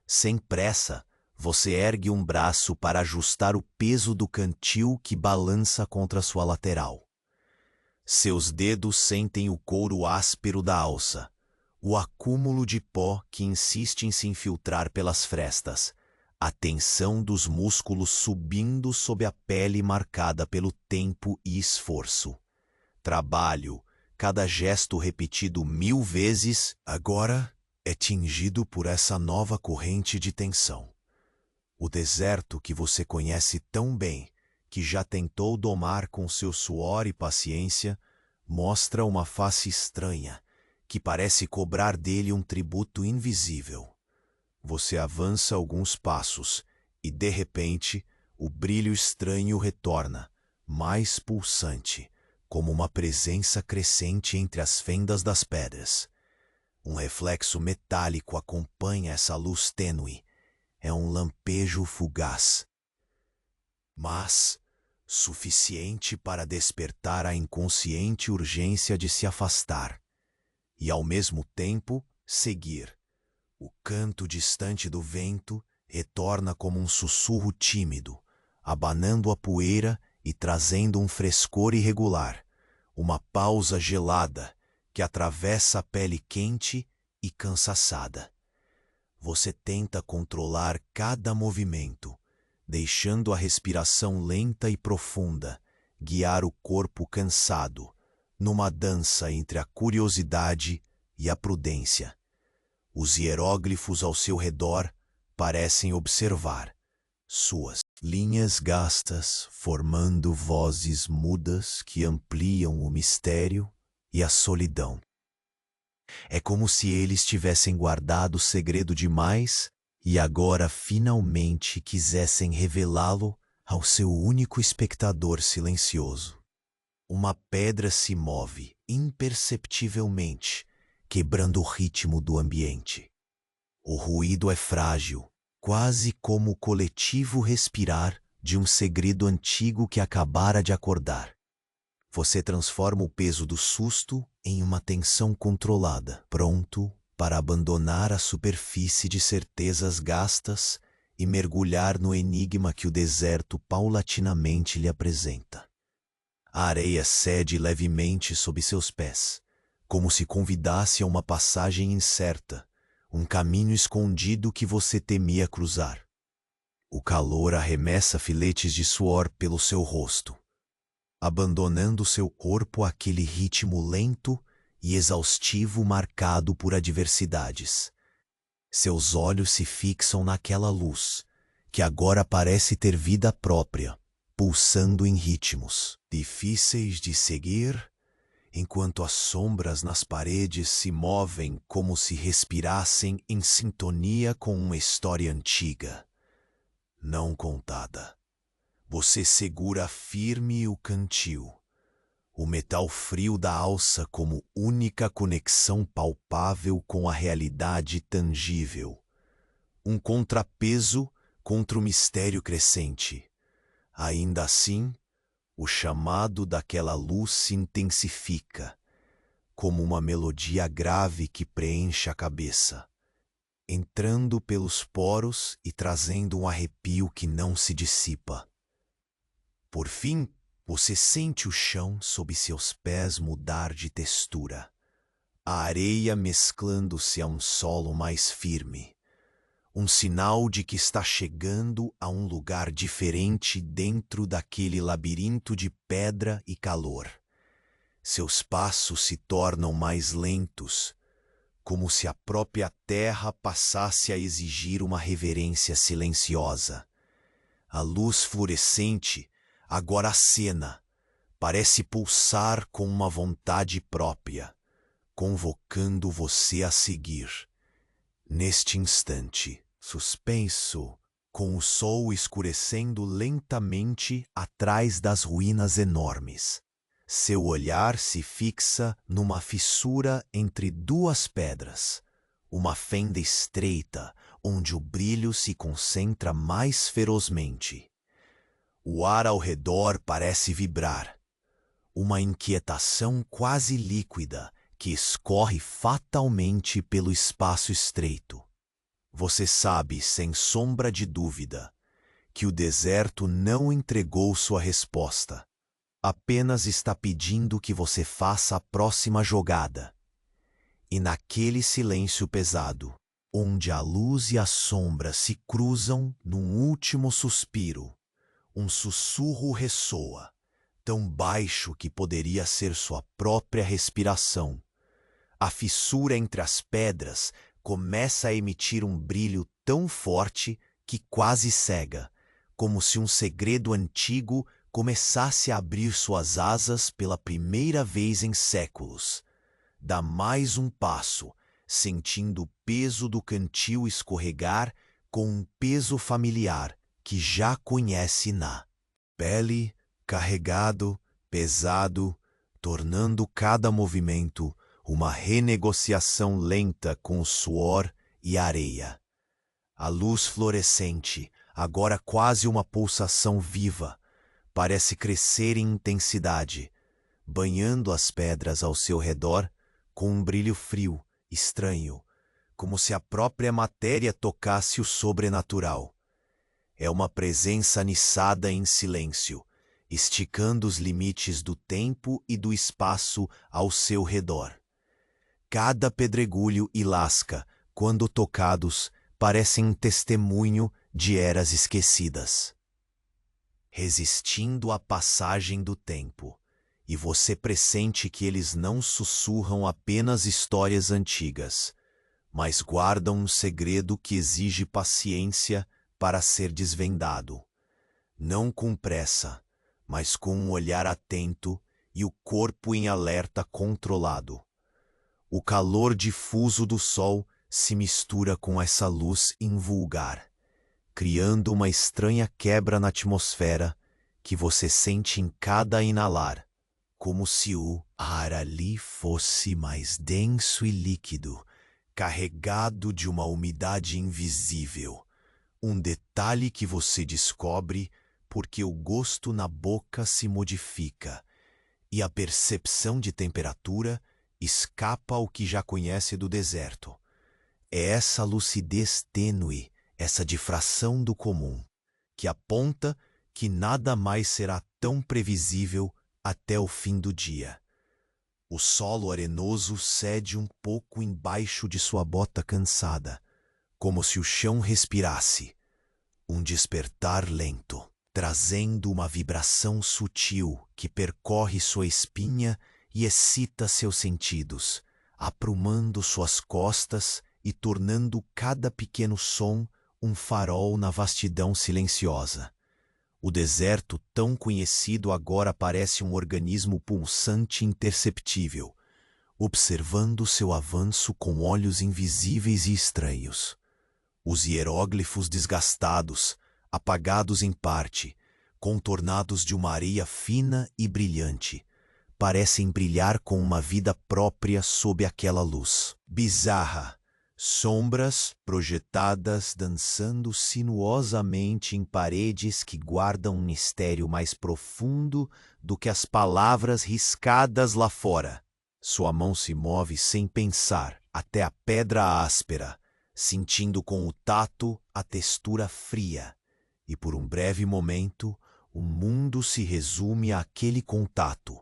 Sem pressa, você ergue um braço para ajustar o peso do cantil que balança contra sua lateral. Seus dedos sentem o couro áspero da alça, o acúmulo de pó que insiste em se infiltrar pelas frestas, a tensão dos músculos subindo sob a pele marcada pelo tempo e esforço. Trabalho, cada gesto repetido 1000 vezes, agora é tingido por essa nova corrente de tensão. O deserto que você conhece tão bem, que já tentou domar com seu suor e paciência, mostra uma face estranha, que parece cobrar dele um tributo invisível. Você avança alguns passos e, de repente, o brilho estranho retorna, mais pulsante, como uma presença crescente entre as fendas das pedras. Um reflexo metálico acompanha essa luz tênue. É um lampejo fugaz, mas suficiente para despertar a inconsciente urgência de se afastar e, ao mesmo tempo, seguir. O canto distante do vento retorna como um sussurro tímido, abanando a poeira e trazendo um frescor irregular, uma pausa gelada que atravessa a pele quente e cansaçada. Você tenta controlar cada movimento, deixando a respiração lenta e profunda guiar o corpo cansado, numa dança entre a curiosidade e a prudência. Os hieróglifos ao seu redor parecem observar, suas linhas gastas formando vozes mudas que ampliam o mistério e a solidão. É como se eles tivessem guardado o segredo demais e agora finalmente quisessem revelá-lo ao seu único espectador silencioso. Uma pedra se move imperceptivelmente, quebrando o ritmo do ambiente. O ruído é frágil, quase como o coletivo respirar de um segredo antigo que acabara de acordar. Você transforma o peso do susto em uma tensão controlada, pronto para abandonar a superfície de certezas gastas e mergulhar no enigma que o deserto paulatinamente lhe apresenta. A areia cede levemente sob seus pés, como se convidasse a uma passagem incerta, um caminho escondido que você temia cruzar. O calor arremessa filetes de suor pelo seu rosto, abandonando seu corpo àquele ritmo lento e exaustivo marcado por adversidades. Seus olhos se fixam naquela luz, que agora parece ter vida própria, pulsando em ritmos difíceis de seguir, enquanto as sombras nas paredes se movem como se respirassem em sintonia com uma história antiga, não contada. Você segura firme o cantil, o metal frio da alça como única conexão palpável com a realidade tangível. Um contrapeso contra o mistério crescente. Ainda assim, o chamado daquela luz se intensifica, como uma melodia grave que preenche a cabeça, entrando pelos poros e trazendo um arrepio que não se dissipa. Por fim, você sente o chão sob seus pés mudar de textura, a areia mesclando-se a um solo mais firme, um sinal de que está chegando a um lugar diferente dentro daquele labirinto de pedra e calor. Seus passos se tornam mais lentos, como se a própria terra passasse a exigir uma reverência silenciosa. A luz fluorescente agora acena, parece pulsar com uma vontade própria, convocando você a seguir. Neste instante, suspenso, com o sol escurecendo lentamente atrás das ruínas enormes, seu olhar se fixa numa fissura entre duas pedras, uma fenda estreita onde o brilho se concentra mais ferozmente. O ar ao redor parece vibrar, uma inquietação quase líquida que escorre fatalmente pelo espaço estreito. Você sabe, sem sombra de dúvida, que o deserto não entregou sua resposta. Apenas está pedindo que você faça a próxima jogada. E naquele silêncio pesado, onde a luz e a sombra se cruzam num último suspiro, um sussurro ressoa, tão baixo que poderia ser sua própria respiração. A fissura entre as pedras começa a emitir um brilho tão forte que quase cega, como se um segredo antigo começasse a abrir suas asas pela primeira vez em séculos. Dá mais um passo, sentindo o peso do cantil escorregar com um peso familiar que já conhece na pele, carregado, pesado, tornando cada movimento uma renegociação lenta com o suor e a areia. A luz fluorescente, agora quase uma pulsação viva, parece crescer em intensidade, banhando as pedras ao seu redor com um brilho frio, estranho, como se a própria matéria tocasse o sobrenatural. É uma presença aniçada em silêncio, esticando os limites do tempo e do espaço ao seu redor. Cada pedregulho e lasca, quando tocados, parecem um testemunho de eras esquecidas, resistindo à passagem do tempo, e você pressente que eles não sussurram apenas histórias antigas, mas guardam um segredo que exige paciência para ser desvendado. Não com pressa, mas com um olhar atento e o corpo em alerta controlado. O calor difuso do sol se mistura com essa luz invulgar, criando uma estranha quebra na atmosfera que você sente em cada inalar, como se o ar ali fosse mais denso e líquido, carregado de uma umidade invisível, um detalhe que você descobre porque o gosto na boca se modifica e a percepção de temperatura escapa ao que já conhece do deserto. É essa lucidez tênue, essa difração do comum, que aponta que nada mais será tão previsível até o fim do dia. O solo arenoso cede um pouco embaixo de sua bota cansada, como se o chão respirasse. Um despertar lento, trazendo uma vibração sutil que percorre sua espinha e excita seus sentidos, aprumando suas costas e tornando cada pequeno som um farol na vastidão silenciosa. O deserto tão conhecido agora parece um organismo pulsante e imperceptível, observando seu avanço com olhos invisíveis e estranhos. Os hieróglifos desgastados, apagados em parte, contornados de uma areia fina e brilhante, parecem brilhar com uma vida própria sob aquela luz bizarra. Sombras projetadas dançando sinuosamente em paredes que guardam um mistério mais profundo do que as palavras riscadas lá fora. Sua mão se move sem pensar até a pedra áspera, sentindo com o tato a textura fria, e por um breve momento o mundo se resume àquele contato,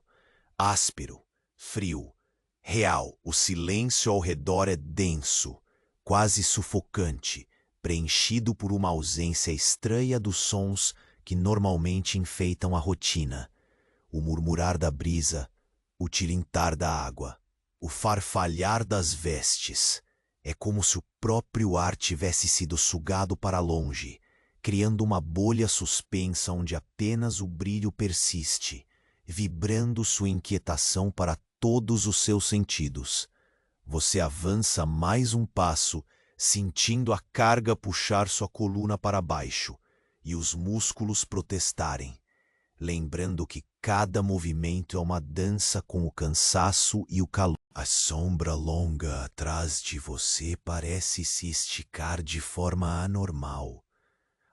áspero, frio, real. O silêncio ao redor é denso, quase sufocante, preenchido por uma ausência estranha dos sons que normalmente enfeitam a rotina. O murmurar da brisa, o tilintar da água, o farfalhar das vestes. É como se o próprio ar tivesse sido sugado para longe, criando uma bolha suspensa onde apenas o brilho persiste, vibrando sua inquietação para todos os seus sentidos. Você avança mais um passo, sentindo a carga puxar sua coluna para baixo e os músculos protestarem, lembrando que cada movimento é uma dança com o cansaço e o calor. A sombra longa atrás de você parece se esticar de forma anormal,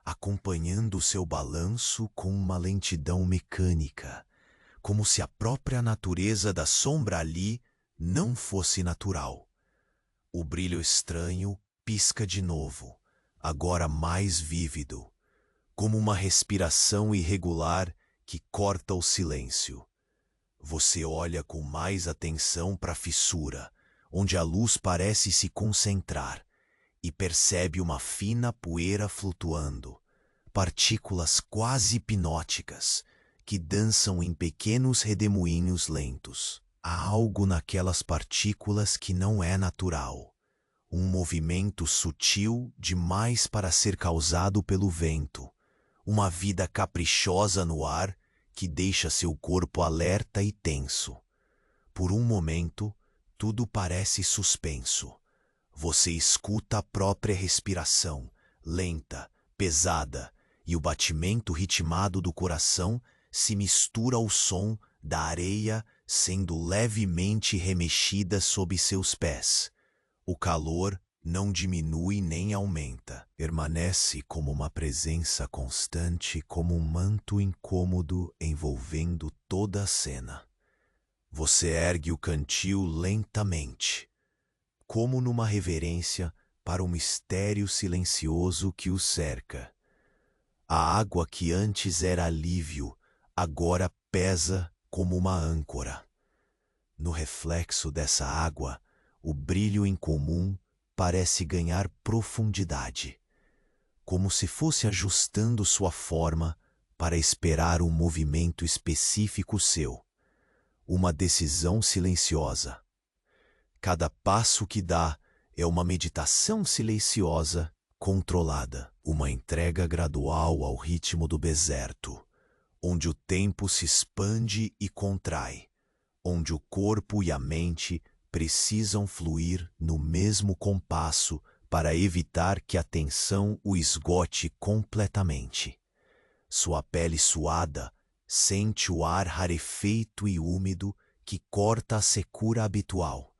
acompanhando seu balanço com uma lentidão mecânica, como se a própria natureza da sombra ali não fosse natural. O brilho estranho pisca de novo, agora mais vívido, como uma respiração irregular que corta o silêncio. Você olha com mais atenção para a fissura, onde a luz parece se concentrar, e percebe uma fina poeira flutuando, partículas quase hipnóticas, que dançam em pequenos redemoinhos lentos. Há algo naquelas partículas que não é natural. Um movimento sutil demais para ser causado pelo vento. Uma vida caprichosa no ar que deixa seu corpo alerta e tenso. Por um momento, tudo parece suspenso. Você escuta a própria respiração, lenta, pesada, e o batimento ritmado do coração se mistura ao som da areia sendo levemente remexida sob seus pés. O calor não diminui nem aumenta. Permanece como uma presença constante, como um manto incômodo envolvendo toda a cena. Você ergue o cantil lentamente, como numa reverência para o mistério silencioso que o cerca. A água que antes era alívio, agora pesa como uma âncora. No reflexo dessa água, o brilho incomum parece ganhar profundidade, como se fosse ajustando sua forma para esperar um movimento específico seu, uma decisão silenciosa. Cada passo que dá é uma meditação silenciosa, controlada, uma entrega gradual ao ritmo do deserto, onde o tempo se expande e contrai, onde o corpo e a mente precisam fluir no mesmo compasso para evitar que a tensão o esgote completamente. Sua pele suada sente o ar rarefeito e úmido que corta a secura habitual,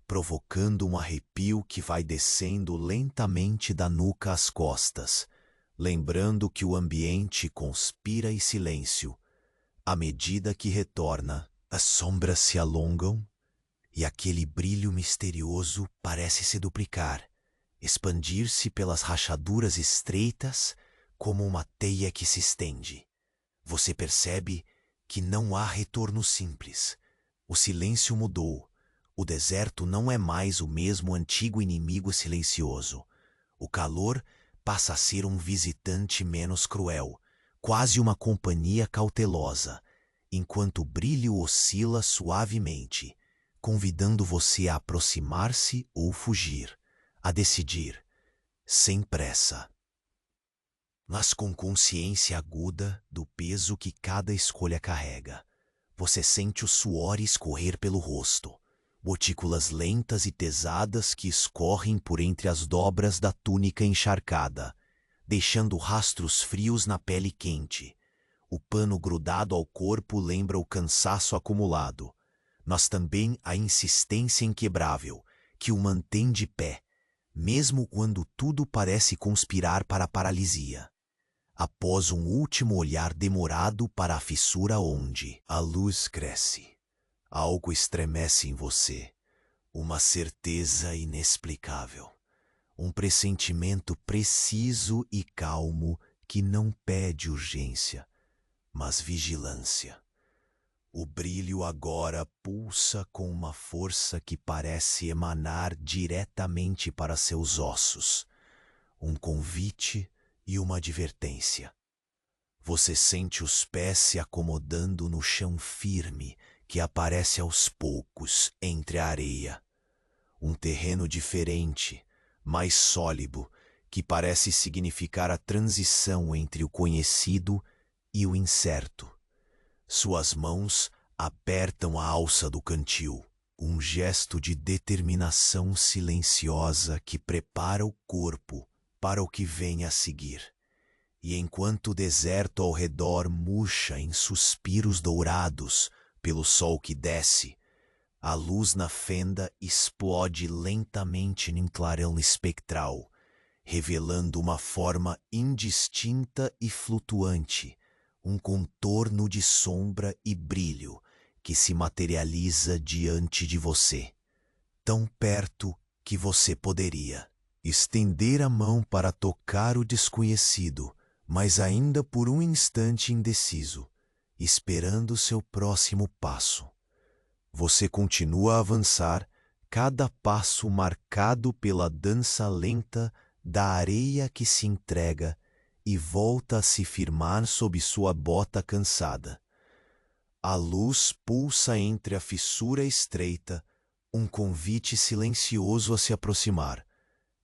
provocando um arrepio que vai descendo lentamente da nuca às costas, lembrando que o ambiente conspira em silêncio. À medida que retorna, as sombras se alongam e aquele brilho misterioso parece se duplicar, expandir-se pelas rachaduras estreitas como uma teia que se estende. Você percebe que não há retorno simples. O silêncio mudou. O deserto não é mais o mesmo antigo inimigo silencioso. O calor passa a ser um visitante menos cruel, quase uma companhia cautelosa, enquanto o brilho oscila suavemente, convidando você a aproximar-se ou fugir, a decidir, sem pressa, mas com consciência aguda do peso que cada escolha carrega. Você sente o suor escorrer pelo rosto, gotículas lentas e pesadas que escorrem por entre as dobras da túnica encharcada, deixando rastros frios na pele quente. O pano grudado ao corpo lembra o cansaço acumulado, mas também a insistência inquebrável que o mantém de pé, mesmo quando tudo parece conspirar para a paralisia. Após um último olhar demorado para a fissura onde a luz cresce, algo estremece em você, uma certeza inexplicável, um pressentimento preciso e calmo que não pede urgência, mas vigilância. O brilho agora pulsa com uma força que parece emanar diretamente para seus ossos, um convite e uma advertência. Você sente os pés se acomodando no chão firme que aparece aos poucos entre a areia. Um terreno diferente, mais sólido, que parece significar a transição entre o conhecido e o incerto. Suas mãos apertam a alça do cantil, um gesto de determinação silenciosa que prepara o corpo para o que vem a seguir. E enquanto o deserto ao redor murcha em suspiros dourados pelo sol que desce, a luz na fenda explode lentamente num clarão espectral, revelando uma forma indistinta e flutuante, um contorno de sombra e brilho que se materializa diante de você, tão perto que você poderia estender a mão para tocar o desconhecido, mas ainda por um instante indeciso, esperando seu próximo passo. Você continua a avançar, cada passo marcado pela dança lenta da areia que se entrega e volta a se firmar sob sua bota cansada. A luz pulsa entre a fissura estreita, um convite silencioso a se aproximar,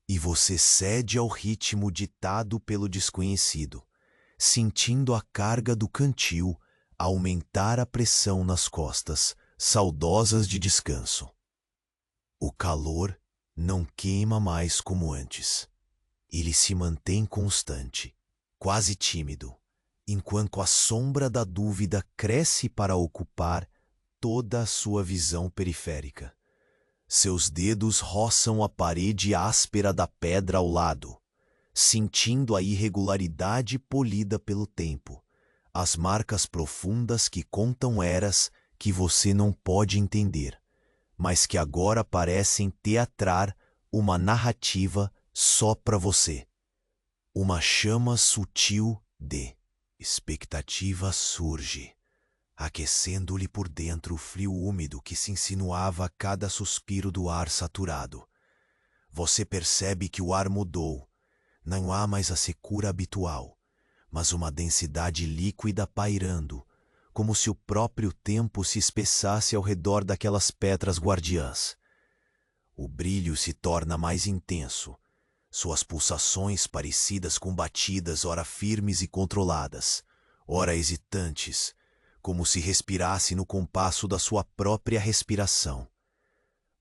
e você cede ao ritmo ditado pelo desconhecido, sentindo a carga do cantil aumentar a pressão nas costas, saudosas de descanso. O calor não queima mais como antes. Ele se mantém constante, quase tímido, enquanto a sombra da dúvida cresce para ocupar toda a sua visão periférica. Seus dedos roçam a parede áspera da pedra ao lado, sentindo a irregularidade polida pelo tempo, as marcas profundas que contam eras que você não pode entender, mas que agora parecem teatrar uma narrativa só para você. Uma chama sutil de expectativa surge, aquecendo-lhe por dentro o frio úmido que se insinuava a cada suspiro do ar saturado. Você percebe que o ar mudou. Não há mais a secura habitual, mas uma densidade líquida pairando, como se o próprio tempo se espessasse ao redor daquelas pedras guardiãs. O brilho se torna mais intenso, suas pulsações parecidas com batidas ora firmes e controladas, ora hesitantes, como se respirasse no compasso da sua própria respiração.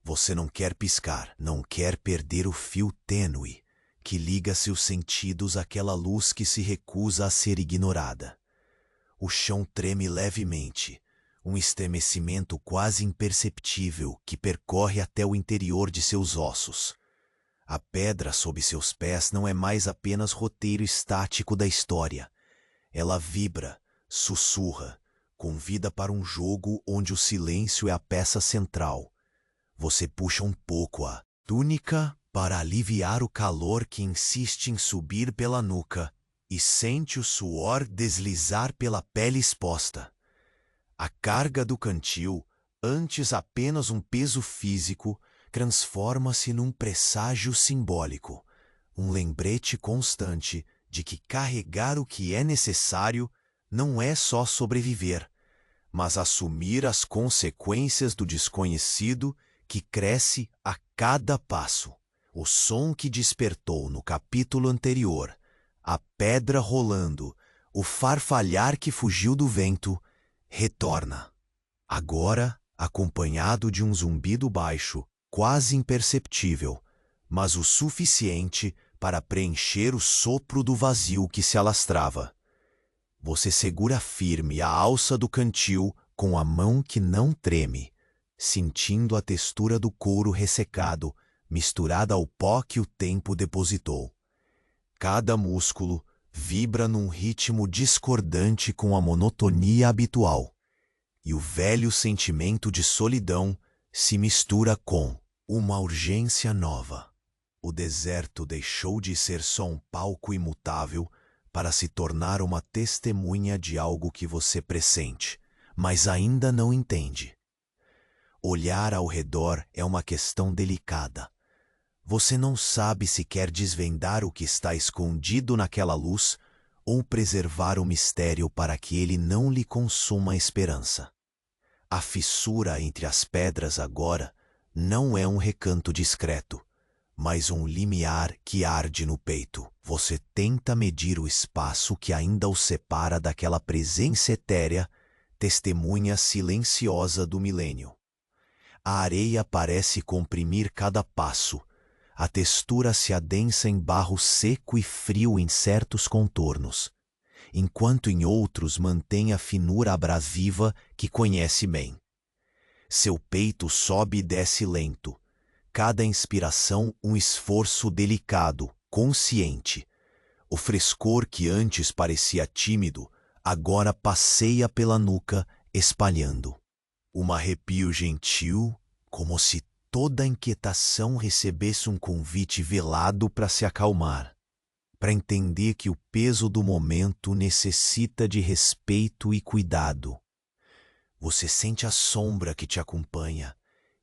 Você não quer piscar, não quer perder o fio tênue que liga seus sentidos àquela luz que se recusa a ser ignorada. O chão treme levemente, um estremecimento quase imperceptível que percorre até o interior de seus ossos. A pedra sob seus pés não é mais apenas roteiro estático da história. Ela vibra, sussurra, convida para um jogo onde o silêncio é a peça central. Você puxa um pouco a túnica para aliviar o calor que insiste em subir pela nuca e sente o suor deslizar pela pele exposta. A carga do cantil antes apenas um peso físico, transforma-se num presságio simbólico, um lembrete constante de que carregar o que é necessário não é só sobreviver, mas assumir as consequências do desconhecido que cresce a cada passo. O som que despertou no capítulo anterior, a pedra rolando, o farfalhar que fugiu do vento, retorna. Agora, acompanhado de um zumbido baixo, quase imperceptível, mas o suficiente para preencher o sopro do vazio que se alastrava. Você segura firme a alça do cantil com a mão que não treme, sentindo a textura do couro ressecado, misturada ao pó que o tempo depositou. Cada músculo vibra num ritmo discordante com a monotonia habitual, e o velho sentimento de solidão se mistura com uma urgência nova. O deserto deixou de ser só um palco imutável para se tornar uma testemunha de algo que você pressente, mas ainda não entende. Olhar ao redor é uma questão delicada. Você não sabe se quer desvendar o que está escondido naquela luz ou preservar o mistério para que ele não lhe consuma a esperança. A fissura entre as pedras agora não é um recanto discreto, mas um limiar que arde no peito. Você tenta medir o espaço que ainda o separa daquela presença etérea, testemunha silenciosa do milênio. A areia parece comprimir cada passo, a textura se adensa em barro seco e frio em certos contornos, enquanto em outros mantém a finura abrasiva que conhece bem. Seu peito sobe e desce lento, cada inspiração um esforço delicado, consciente. O frescor que antes parecia tímido, agora passeia pela nuca, espalhando. Um arrepio gentil, como se toda a inquietação recebesse um convite velado para se acalmar, para entender que o peso do momento necessita de respeito e cuidado. Você sente a sombra que te acompanha,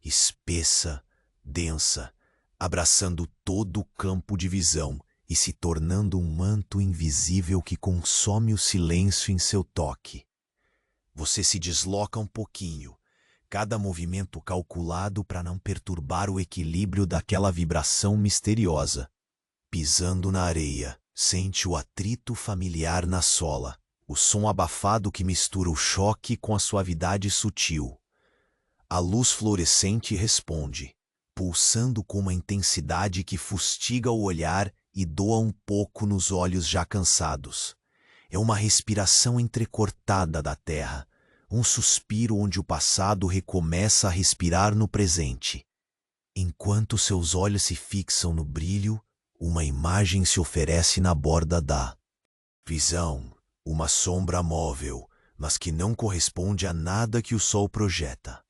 espessa, densa, abraçando todo o campo de visão e se tornando um manto invisível que consome o silêncio em seu toque. Você se desloca um pouquinho, cada movimento calculado para não perturbar o equilíbrio daquela vibração misteriosa. Pisando na areia, sente o atrito familiar na sola, o som abafado que mistura o choque com a suavidade sutil. A luz fluorescente responde, pulsando com uma intensidade que fustiga o olhar e doa um pouco nos olhos já cansados. É uma respiração entrecortada da terra, um suspiro onde o passado recomeça a respirar no presente. Enquanto seus olhos se fixam no brilho, uma imagem se oferece na borda da visão, uma sombra móvel, mas que não corresponde a nada que o sol projeta.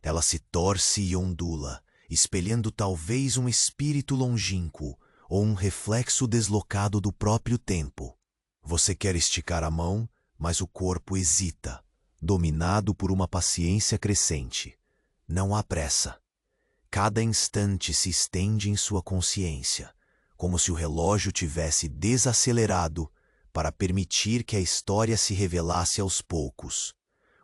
Ela se torce e ondula, espelhando talvez um espírito longínquo ou um reflexo deslocado do próprio tempo. Você quer esticar a mão, mas o corpo hesita, dominado por uma paciência crescente. Não há pressa. Cada instante se estende em sua consciência, como se o relógio tivesse desacelerado para permitir que a história se revelasse aos poucos.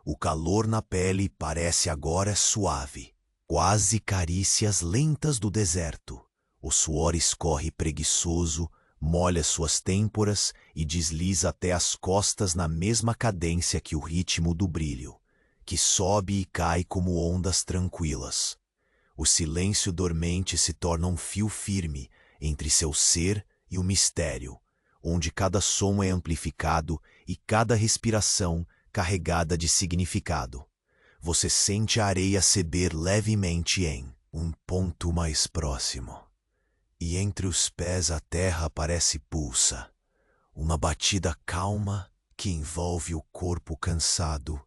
O calor na pele parece agora suave, quase carícias lentas do deserto. O suor escorre preguiçoso, molha suas têmporas e desliza até as costas na mesma cadência que o ritmo do brilho, que sobe e cai como ondas tranquilas. O silêncio dormente se torna um fio firme entre seu ser e o mistério, onde cada som é amplificado e cada respiração carregada de significado. Você sente a areia ceder levemente em um ponto mais próximo. E entre os pés a terra parece pulsa, uma batida calma que envolve o corpo cansado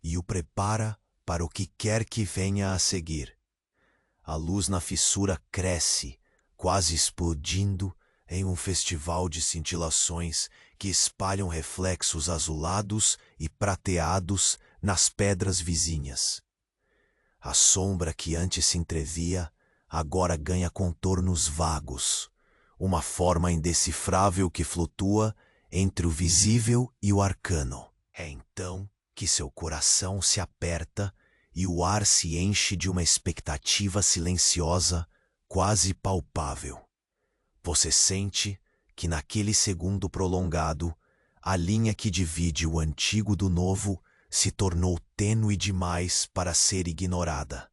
e o prepara para o que quer que venha a seguir. A luz na fissura cresce, quase explodindo em um festival de cintilações que espalham reflexos azulados e prateados nas pedras vizinhas. A sombra que antes se entrevia, agora ganha contornos vagos, uma forma indecifrável que flutua entre o visível e o arcano. É então que seu coração se aperta e o ar se enche de uma expectativa silenciosa, quase palpável. Você sente que naquele segundo prolongado, a linha que divide o antigo do novo se tornou tênue demais para ser ignorada.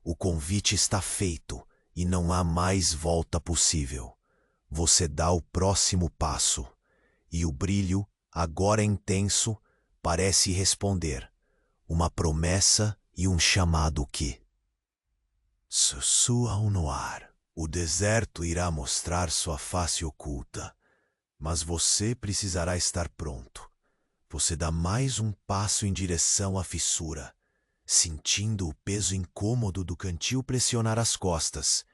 O convite está feito e não há mais volta possível. Você dá o próximo passo e o brilho, agora intenso, parece responder. Uma promessa e um chamado que sussurram no ar. O deserto irá mostrar sua face oculta, mas você precisará estar pronto. Você dá mais um passo em direção à fissura, sentindo o peso incômodo do cantil pressionar as costas,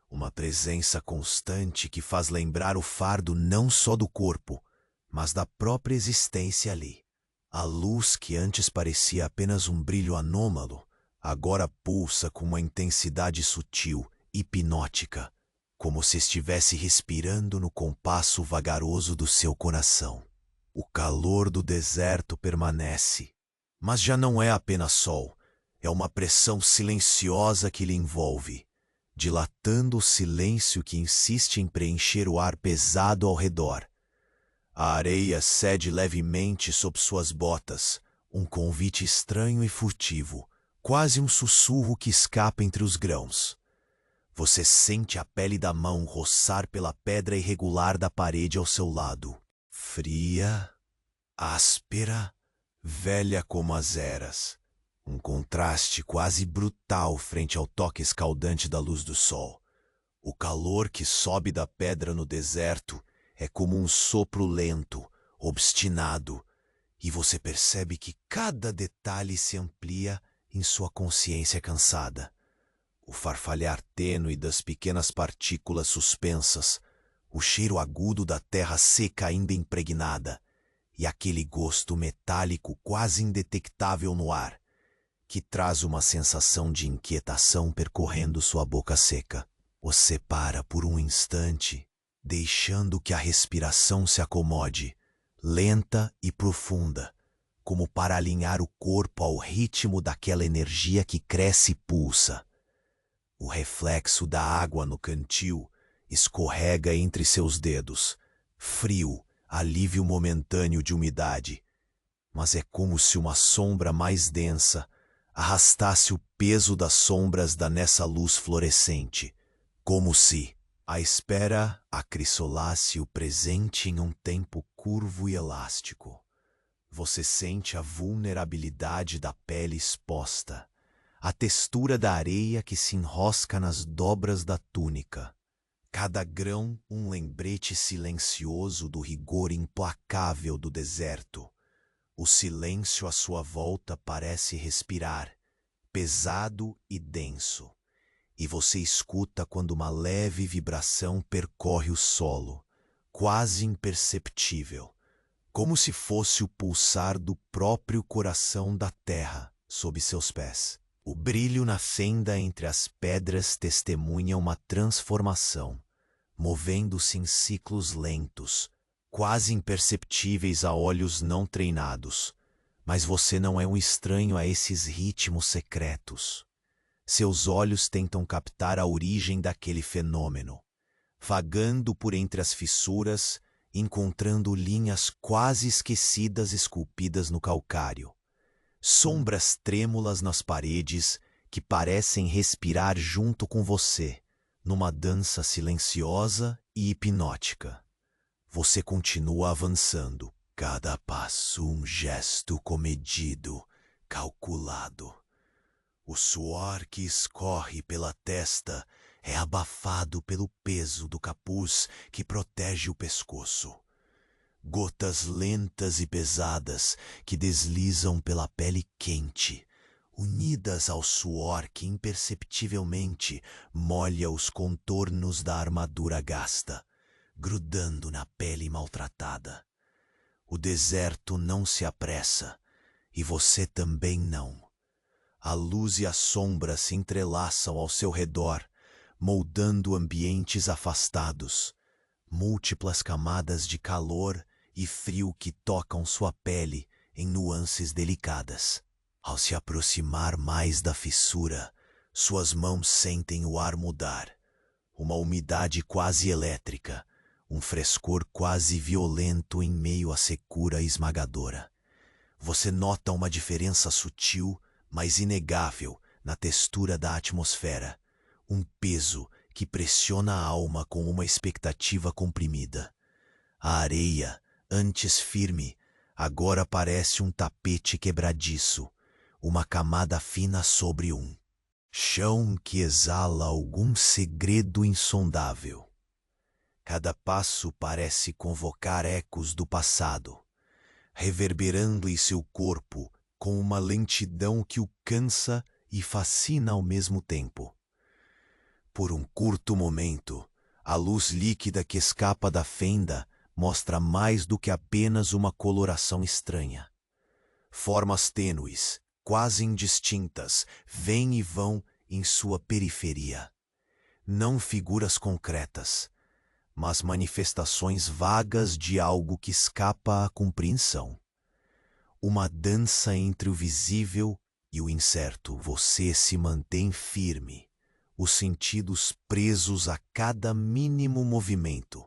uma presença constante que faz lembrar o fardo não só do corpo, mas da própria existência ali. A luz que antes parecia apenas um brilho anômalo, agora pulsa com uma intensidade sutil, hipnótica, como se estivesse respirando no compasso vagaroso do seu coração. O calor do deserto permanece, mas já não é apenas sol, é uma pressão silenciosa que lhe envolve, dilatando o silêncio que insiste em preencher o ar pesado ao redor. A areia cede levemente sob suas botas, um convite estranho e furtivo, quase um sussurro que escapa entre os grãos. Você sente a pele da mão roçar pela pedra irregular da parede ao seu lado. Fria, áspera, velha como as eras. Um contraste quase brutal frente ao toque escaldante da luz do sol. O calor que sobe da pedra no deserto é como um sopro lento, obstinado, e você percebe que cada detalhe se amplia em sua consciência cansada. O farfalhar tênue das pequenas partículas suspensas, o cheiro agudo da terra seca ainda impregnada, e aquele gosto metálico quase indetectável no ar, que traz uma sensação de inquietação percorrendo sua boca seca. Você para por um instante, deixando que a respiração se acomode, lenta e profunda, como para alinhar o corpo ao ritmo daquela energia que cresce e pulsa. O reflexo da água no cantil escorrega entre seus dedos, frio, alívio momentâneo de umidade, mas é como se uma sombra mais densa arrastasse o peso das sombras nessa luz fluorescente, como se a espera acrissolasse o presente em um tempo curvo e elástico. Você sente a vulnerabilidade da pele exposta, a textura da areia que se enrosca nas dobras da túnica. Cada grão um lembrete silencioso do rigor implacável do deserto. O silêncio à sua volta parece respirar, pesado e denso, e você escuta quando uma leve vibração percorre o solo, quase imperceptível, como se fosse o pulsar do próprio coração da terra sob seus pés. O brilho na fenda entre as pedras testemunha uma transformação, movendo-se em ciclos lentos, quase imperceptíveis a olhos não treinados. Mas você não é um estranho a esses ritmos secretos. Seus olhos tentam captar a origem daquele fenômeno, vagando por entre as fissuras, encontrando linhas quase esquecidas esculpidas no calcário. Sombras trêmulas nas paredes que parecem respirar junto com você, numa dança silenciosa e hipnótica. Você continua avançando, cada passo um gesto comedido, calculado. O suor que escorre pela testa é abafado pelo peso do capuz que protege o pescoço. Gotas lentas e pesadas que deslizam pela pele quente, unidas ao suor que imperceptivelmente molha os contornos da armadura gasta, grudando na pele maltratada. O deserto não se apressa, e você também não. A luz e a sombra se entrelaçam ao seu redor, moldando ambientes afastados, múltiplas camadas de calor e frio que tocam sua pele em nuances delicadas. Ao se aproximar mais da fissura, suas mãos sentem o ar mudar. Uma umidade quase elétrica, um frescor quase violento em meio à secura esmagadora. Você nota uma diferença sutil, mas inegável, na textura da atmosfera. Um peso que pressiona a alma com uma expectativa comprimida. A areia, antes firme, agora parece um tapete quebradiço, uma camada fina sobre um chão que exala algum segredo insondável. Cada passo parece convocar ecos do passado, reverberando em seu corpo com uma lentidão que o cansa e fascina ao mesmo tempo. Por um curto momento, a luz líquida que escapa da fenda mostra mais do que apenas uma coloração estranha. Formas tênues, quase indistintas, vêm e vão em sua periferia. Não figuras concretas, mas manifestações vagas de algo que escapa à compreensão. Uma dança entre o visível e o incerto. Você se mantém firme, os sentidos presos a cada mínimo movimento,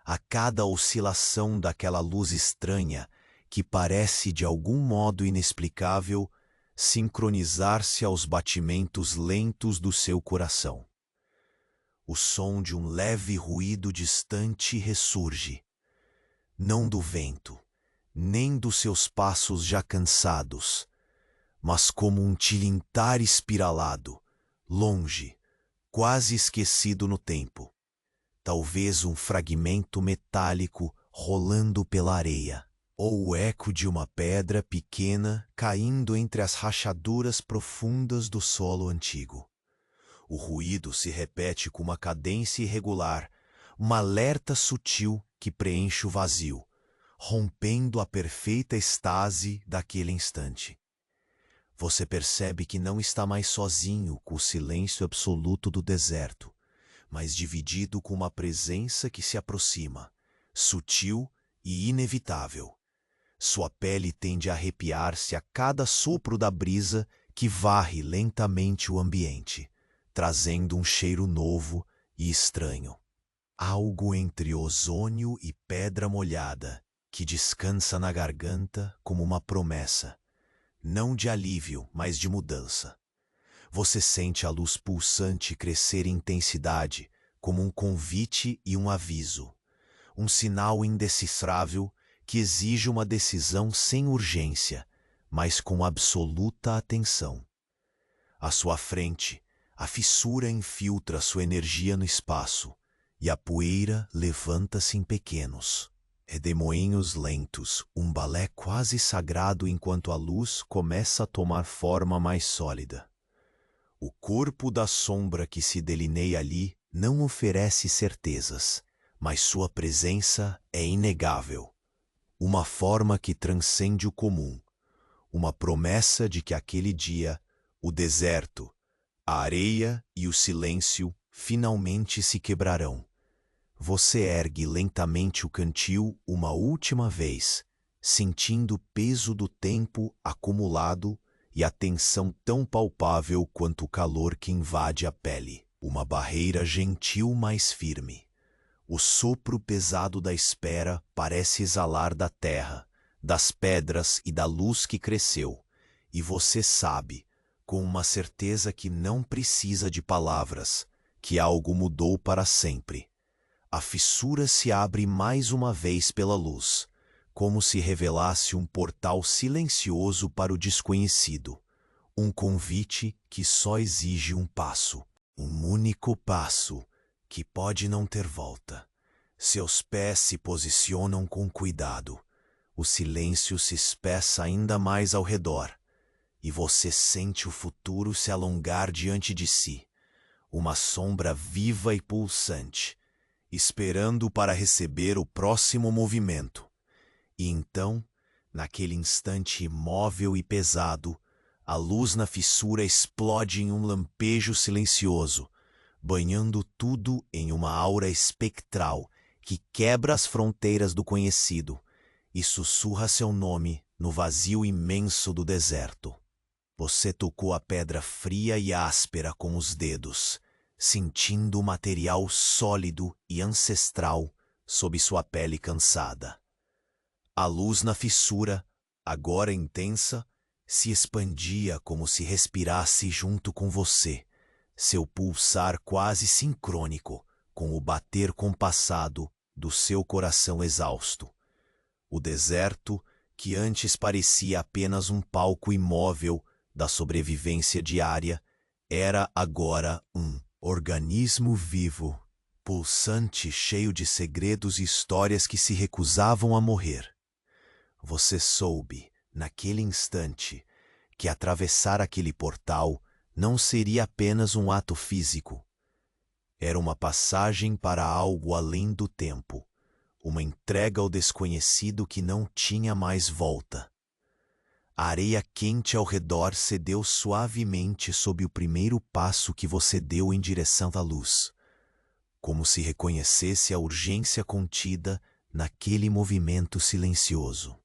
a cada oscilação daquela luz estranha que parece de algum modo inexplicável sincronizar-se aos batimentos lentos do seu coração. O som de um leve ruído distante ressurge, não do vento, nem dos seus passos já cansados, mas como um tilintar espiralado, longe, quase esquecido no tempo. Talvez um fragmento metálico rolando pela areia, ou o eco de uma pedra pequena caindo entre as rachaduras profundas do solo antigo. O ruído se repete com uma cadência irregular, uma alerta sutil que preenche o vazio, rompendo a perfeita estase daquele instante. Você percebe que não está mais sozinho com o silêncio absoluto do deserto, mas dividido com uma presença que se aproxima, sutil e inevitável. Sua pele tende a arrepiar-se a cada sopro da brisa que varre lentamente o ambiente, trazendo um cheiro novo e estranho. Algo entre ozônio e pedra molhada, que descansa na garganta como uma promessa, não de alívio, mas de mudança. Você sente a luz pulsante crescer em intensidade, como um convite e um aviso, um sinal indecifrável que exige uma decisão sem urgência, mas com absoluta atenção. À sua frente, a fissura infiltra sua energia no espaço, e a poeira levanta-se em pequenos redemoinhos lentos, um balé quase sagrado enquanto a luz começa a tomar forma mais sólida. O corpo da sombra que se delineia ali não oferece certezas, mas sua presença é inegável. Uma forma que transcende o comum, uma promessa de que aquele dia, o deserto, a areia e o silêncio finalmente se quebrarão. Você ergue lentamente o cantil uma última vez, sentindo o peso do tempo acumulado e a tensão tão palpável quanto o calor que invade a pele. Uma barreira gentil mais firme. O sopro pesado da espera parece exalar da terra, das pedras e da luz que cresceu, e você sabe, com uma certeza que não precisa de palavras, que algo mudou para sempre. A fissura se abre mais uma vez pela luz, como se revelasse um portal silencioso para o desconhecido, um convite que só exige um passo, um único passo, que pode não ter volta. Seus pés se posicionam com cuidado, o silêncio se espessa ainda mais ao redor, e você sente o futuro se alongar diante de si, uma sombra viva e pulsante, esperando para receber o próximo movimento. E então, naquele instante imóvel e pesado, A luz na fissura explode em um lampejo silencioso, banhando tudo em uma aura espectral que quebra as fronteiras do conhecido e sussurra seu nome no vazio imenso do deserto. Você tocou a pedra fria e áspera com os dedos, sentindo o material sólido e ancestral sob sua pele cansada. A luz na fissura, agora intensa, se expandia como se respirasse junto com você, seu pulsar quase sincrônico com o bater compassado do seu coração exausto. O deserto, que antes parecia apenas um palco imóvel da sobrevivência diária, era agora um organismo vivo, pulsante, cheio de segredos e histórias que se recusavam a morrer. Você soube, naquele instante, que atravessar aquele portal não seria apenas um ato físico. Era uma passagem para algo além do tempo, uma entrega ao desconhecido que não tinha mais volta. A areia quente ao redor cedeu suavemente sob o primeiro passo que você deu em direção à luz, como se reconhecesse a urgência contida naquele movimento silencioso.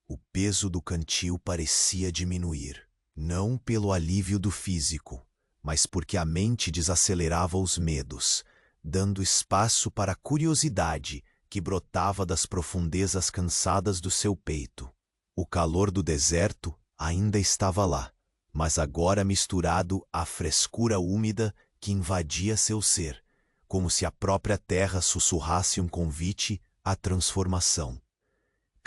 O peso do cantil parecia diminuir, não pelo alívio do físico, mas porque a mente desacelerava os medos, dando espaço para a curiosidade que brotava das profundezas cansadas do seu peito. O calor do deserto ainda estava lá, mas agora misturado à frescura úmida que invadia seu ser, como se a própria terra sussurrasse um convite à transformação.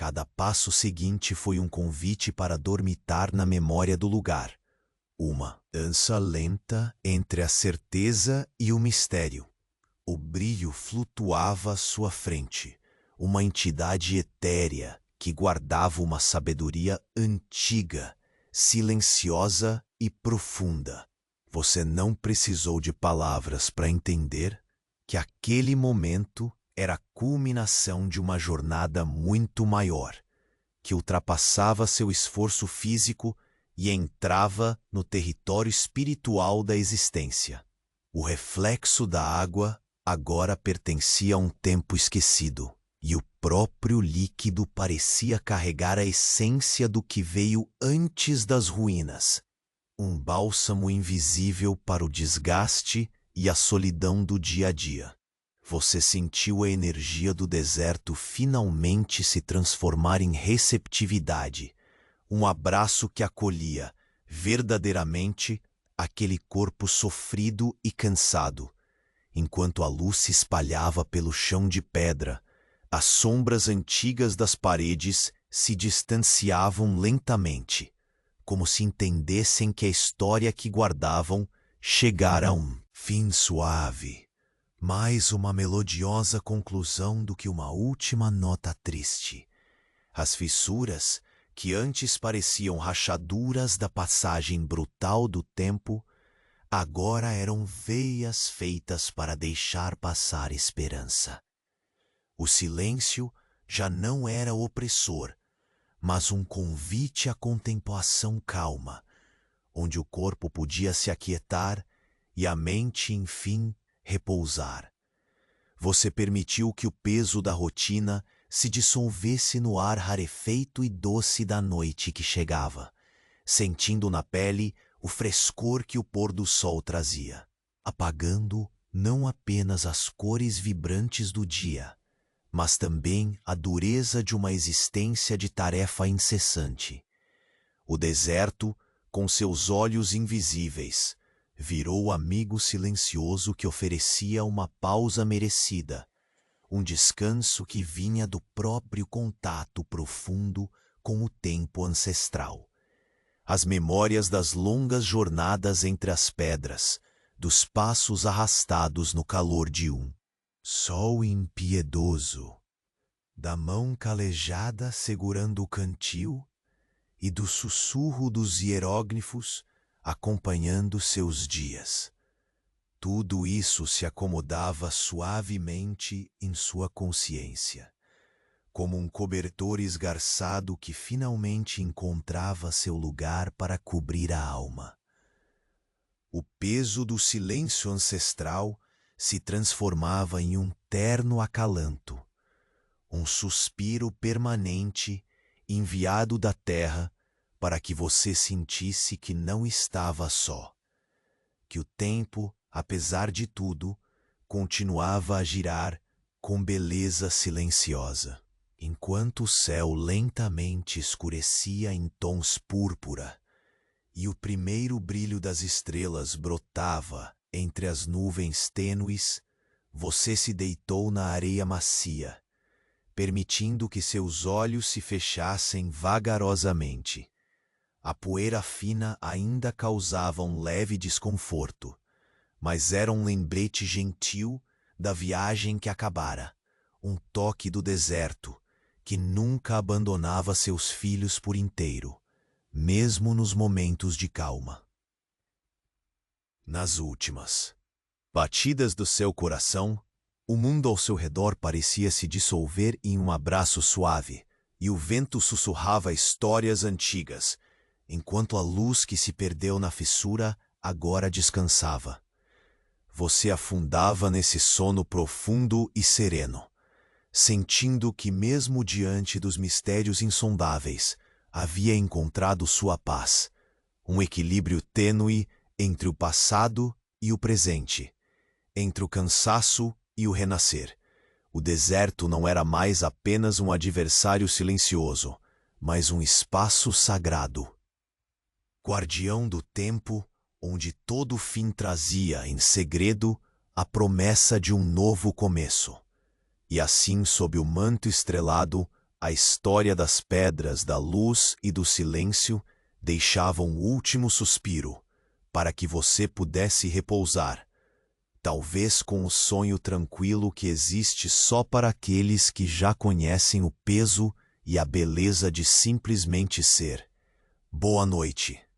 Cada passo seguinte foi um convite para dormitar na memória do lugar, uma dança lenta entre a certeza e o mistério. O brilho flutuava à sua frente, uma entidade etérea que guardava uma sabedoria antiga, silenciosa e profunda. Você não precisou de palavras para entender que aquele momento era a culminação de uma jornada muito maior, que ultrapassava seu esforço físico e entrava no território espiritual da existência. O reflexo da água agora pertencia a um tempo esquecido, e o próprio líquido parecia carregar a essência do que veio antes das ruínas, um bálsamo invisível para o desgaste e a solidão do dia a dia. Você sentiu a energia do deserto finalmente se transformar em receptividade, um abraço que acolhia, verdadeiramente, aquele corpo sofrido e cansado, enquanto a luz se espalhava pelo chão de pedra. As sombras antigas das paredes se distanciavam lentamente, como se entendessem que a história que guardavam chegara a um fim suave, mais uma melodiosa conclusão do que uma última nota triste. As fissuras, que antes pareciam rachaduras da passagem brutal do tempo, agora eram veias feitas para deixar passar esperança. O silêncio já não era opressor, mas um convite à contemplação calma, onde o corpo podia se aquietar e a mente, enfim, repousar. Você permitiu que o peso da rotina se dissolvesse no ar rarefeito e doce da noite que chegava, sentindo na pele o frescor que o pôr do sol trazia, apagando não apenas as cores vibrantes do dia, mas também a dureza de uma existência de tarefa incessante. O deserto, com seus olhos invisíveis, virou o amigo silencioso que oferecia uma pausa merecida, um descanso que vinha do próprio contato profundo com o tempo ancestral. As memórias das longas jornadas entre as pedras, dos passos arrastados no calor de um sol impiedoso, da mão calejada segurando o cantil e do sussurro dos hieróglifos acompanhando seus dias. Tudo isso se acomodava suavemente em sua consciência, como um cobertor esgarçado que finalmente encontrava seu lugar para cobrir a alma. O peso do silêncio ancestral se transformava em um terno acalanto, um suspiro permanente enviado da terra para que você sentisse que não estava só, que o tempo, apesar de tudo, continuava a girar com beleza silenciosa, enquanto o céu lentamente escurecia em tons púrpura e o primeiro brilho das estrelas brotava entre as nuvens tênues. Você se deitou na areia macia, permitindo que seus olhos se fechassem vagarosamente. A poeira fina ainda causava um leve desconforto, mas era um lembrete gentil da viagem que acabara, um toque do deserto que nunca abandonava seus filhos por inteiro, mesmo nos momentos de calma. Nas últimas batidas do seu coração, o mundo ao seu redor parecia se dissolver em um abraço suave, e o vento sussurrava histórias antigas, enquanto a luz que se perdeu na fissura agora descansava. Você afundava nesse sono profundo e sereno, sentindo que mesmo diante dos mistérios insondáveis, havia encontrado sua paz, um equilíbrio tênue entre o passado e o presente, entre o cansaço e o renascer. O deserto não era mais apenas um adversário silencioso, mas um espaço sagrado. Guardião do tempo, onde todo fim trazia, em segredo, a promessa de um novo começo. E assim, sob o manto estrelado, a história das pedras, da luz e do silêncio deixava um último suspiro, para que você pudesse repousar, talvez com o sonho tranquilo que existe só para aqueles que já conhecem o peso e a beleza de simplesmente ser. Boa noite.